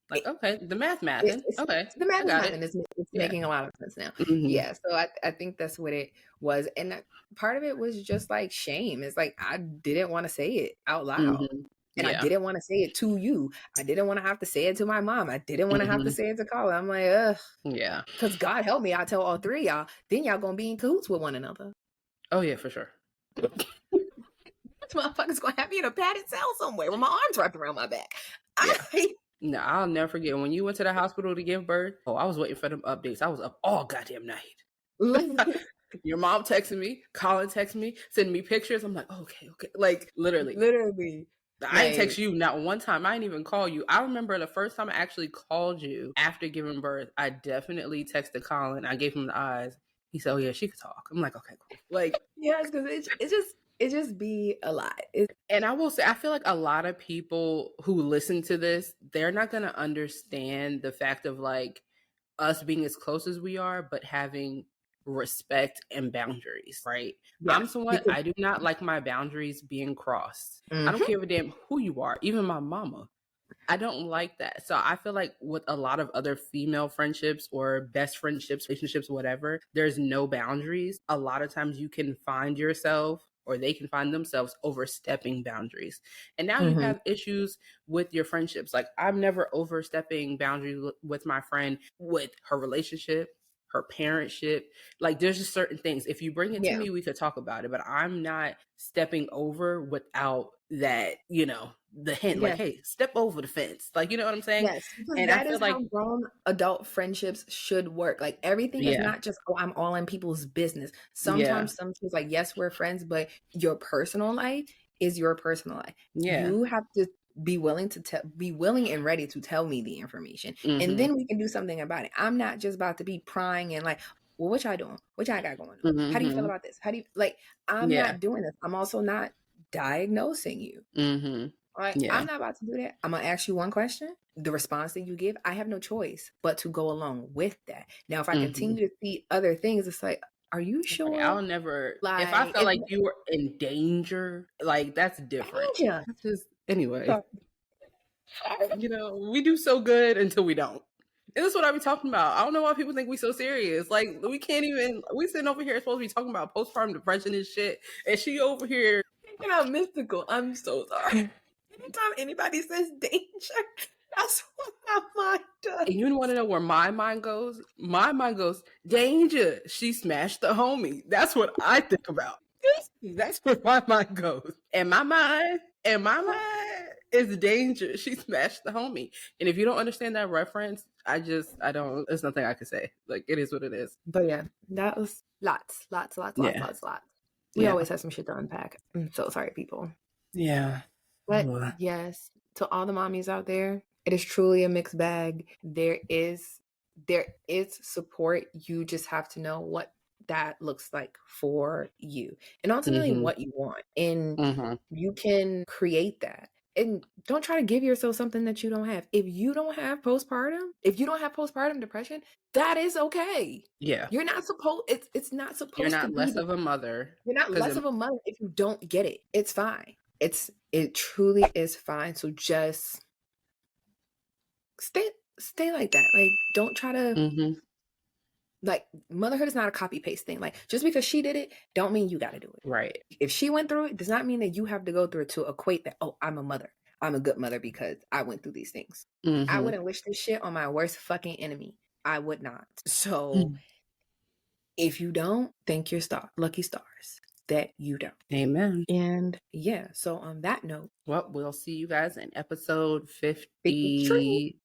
like, okay, the math mathing. Okay, the math mathing is making a lot of sense now. Yeah, so I think that's what it was, and part of it was just like shame. It's like I didn't want to say it out loud. And I didn't want to say it to you. I didn't want to have to say it to my mom. I didn't want to have to say it to Colin. I'm like, ugh. Yeah. Because God help me, I'll tell all 3 of y'all. Then y'all going to be in cahoots with one another. Oh, yeah, for sure. This motherfucker's going to have me in a padded cell somewhere with my arms wrapped around my back. No, I'll never forget. When you went to the hospital to give birth, I was waiting for them updates. I was up all goddamn night. Your mom texted me. Colin texted me, sending me pictures. I'm like, okay. Like, literally. I didn't text you not one time. I didn't even call you. I remember the first time I actually called you after giving birth, I definitely texted Colin. I gave him the eyes. He said, oh, yeah, she could talk. I'm like, okay, cool. Like, yes, because it just be a lot. And I will say, I feel like a lot of people who listen to this, they're not going to understand the fact of like us being as close as we are, but having respect and boundaries, right? Yeah. I'm someone, I do not like my boundaries being crossed. I don't care a damn who you are, even my mama. I don't like that. So I feel like with a lot of other female friendships or best friendships, relationships, whatever, there's no boundaries. A lot of times you can find yourself or they can find themselves overstepping boundaries. And now you have issues with your friendships. Like I'm never overstepping boundaries with my friend with her relationship, her parentship. Like there's just certain things. If you bring it to me, we could talk about it, but I'm not stepping over without that, the hint, like, hey, step over the fence. Like, you know what I'm saying? Yes, because and that I feel is like how grown adult friendships should work. Like everything is not just, oh, I'm all in people's business. Sometimes like, yes, we're friends, but your personal life is your personal life. You have to be willing and ready to tell me the information, and then we can do something about it. I'm not just about to be prying and like, well, what y'all doing? What y'all got going on? How do you feel about this? How do you like? I'm not doing this. I'm also not diagnosing you. Right? I'm not about to do that. I'm gonna ask you one question. The response that you give, I have no choice but to go along with that. Now, if I continue to see other things, it's like, are you sure? I'll never. Like, if I felt like you were in danger, like that's different. Danger. Just anyway, you know, we do so good until we don't. And that's what I be talking about. I don't know why people think we so serious. Like, we can't even. We sitting over here supposed to be talking about postpartum depression and shit, and she over here. You know, mystical. I'm so sorry. Anytime anybody says danger, that's what my mind does. And you want to know where my mind goes? My mind goes, danger. She smashed the homie. That's what I think about. That's where my mind goes. And my mind is danger. She smashed the homie. And if you don't understand that reference, I don't, there's nothing I can say. Like, it is what it is. But yeah, that was lots. We always have some shit to unpack. I'm so sorry, people. Yeah. But yes, to all the mommies out there, it is truly a mixed bag. There is support. You just have to know what that looks like for you, and ultimately what you want. And you can create that. And don't try to give yourself something that you don't have. If you don't have postpartum depression, that is okay. Yeah. You're not supposed, it's not supposed to be. You're not less of a mother. You're not less of a mother if you don't get it. It's fine. It truly is fine. So just stay like that. Like, don't try to like, motherhood is not a copy paste thing. Like, just because she did it, don't mean you got to do it. Right. If she went through it, does not mean that you have to go through it to equate that, oh, I'm a mother. I'm a good mother because I went through these things. I wouldn't wish this shit on my worst fucking enemy. I would not. So if you don't, thank your lucky stars that you don't. Amen. And yeah, so on that note, well, we'll see you guys in episode 53.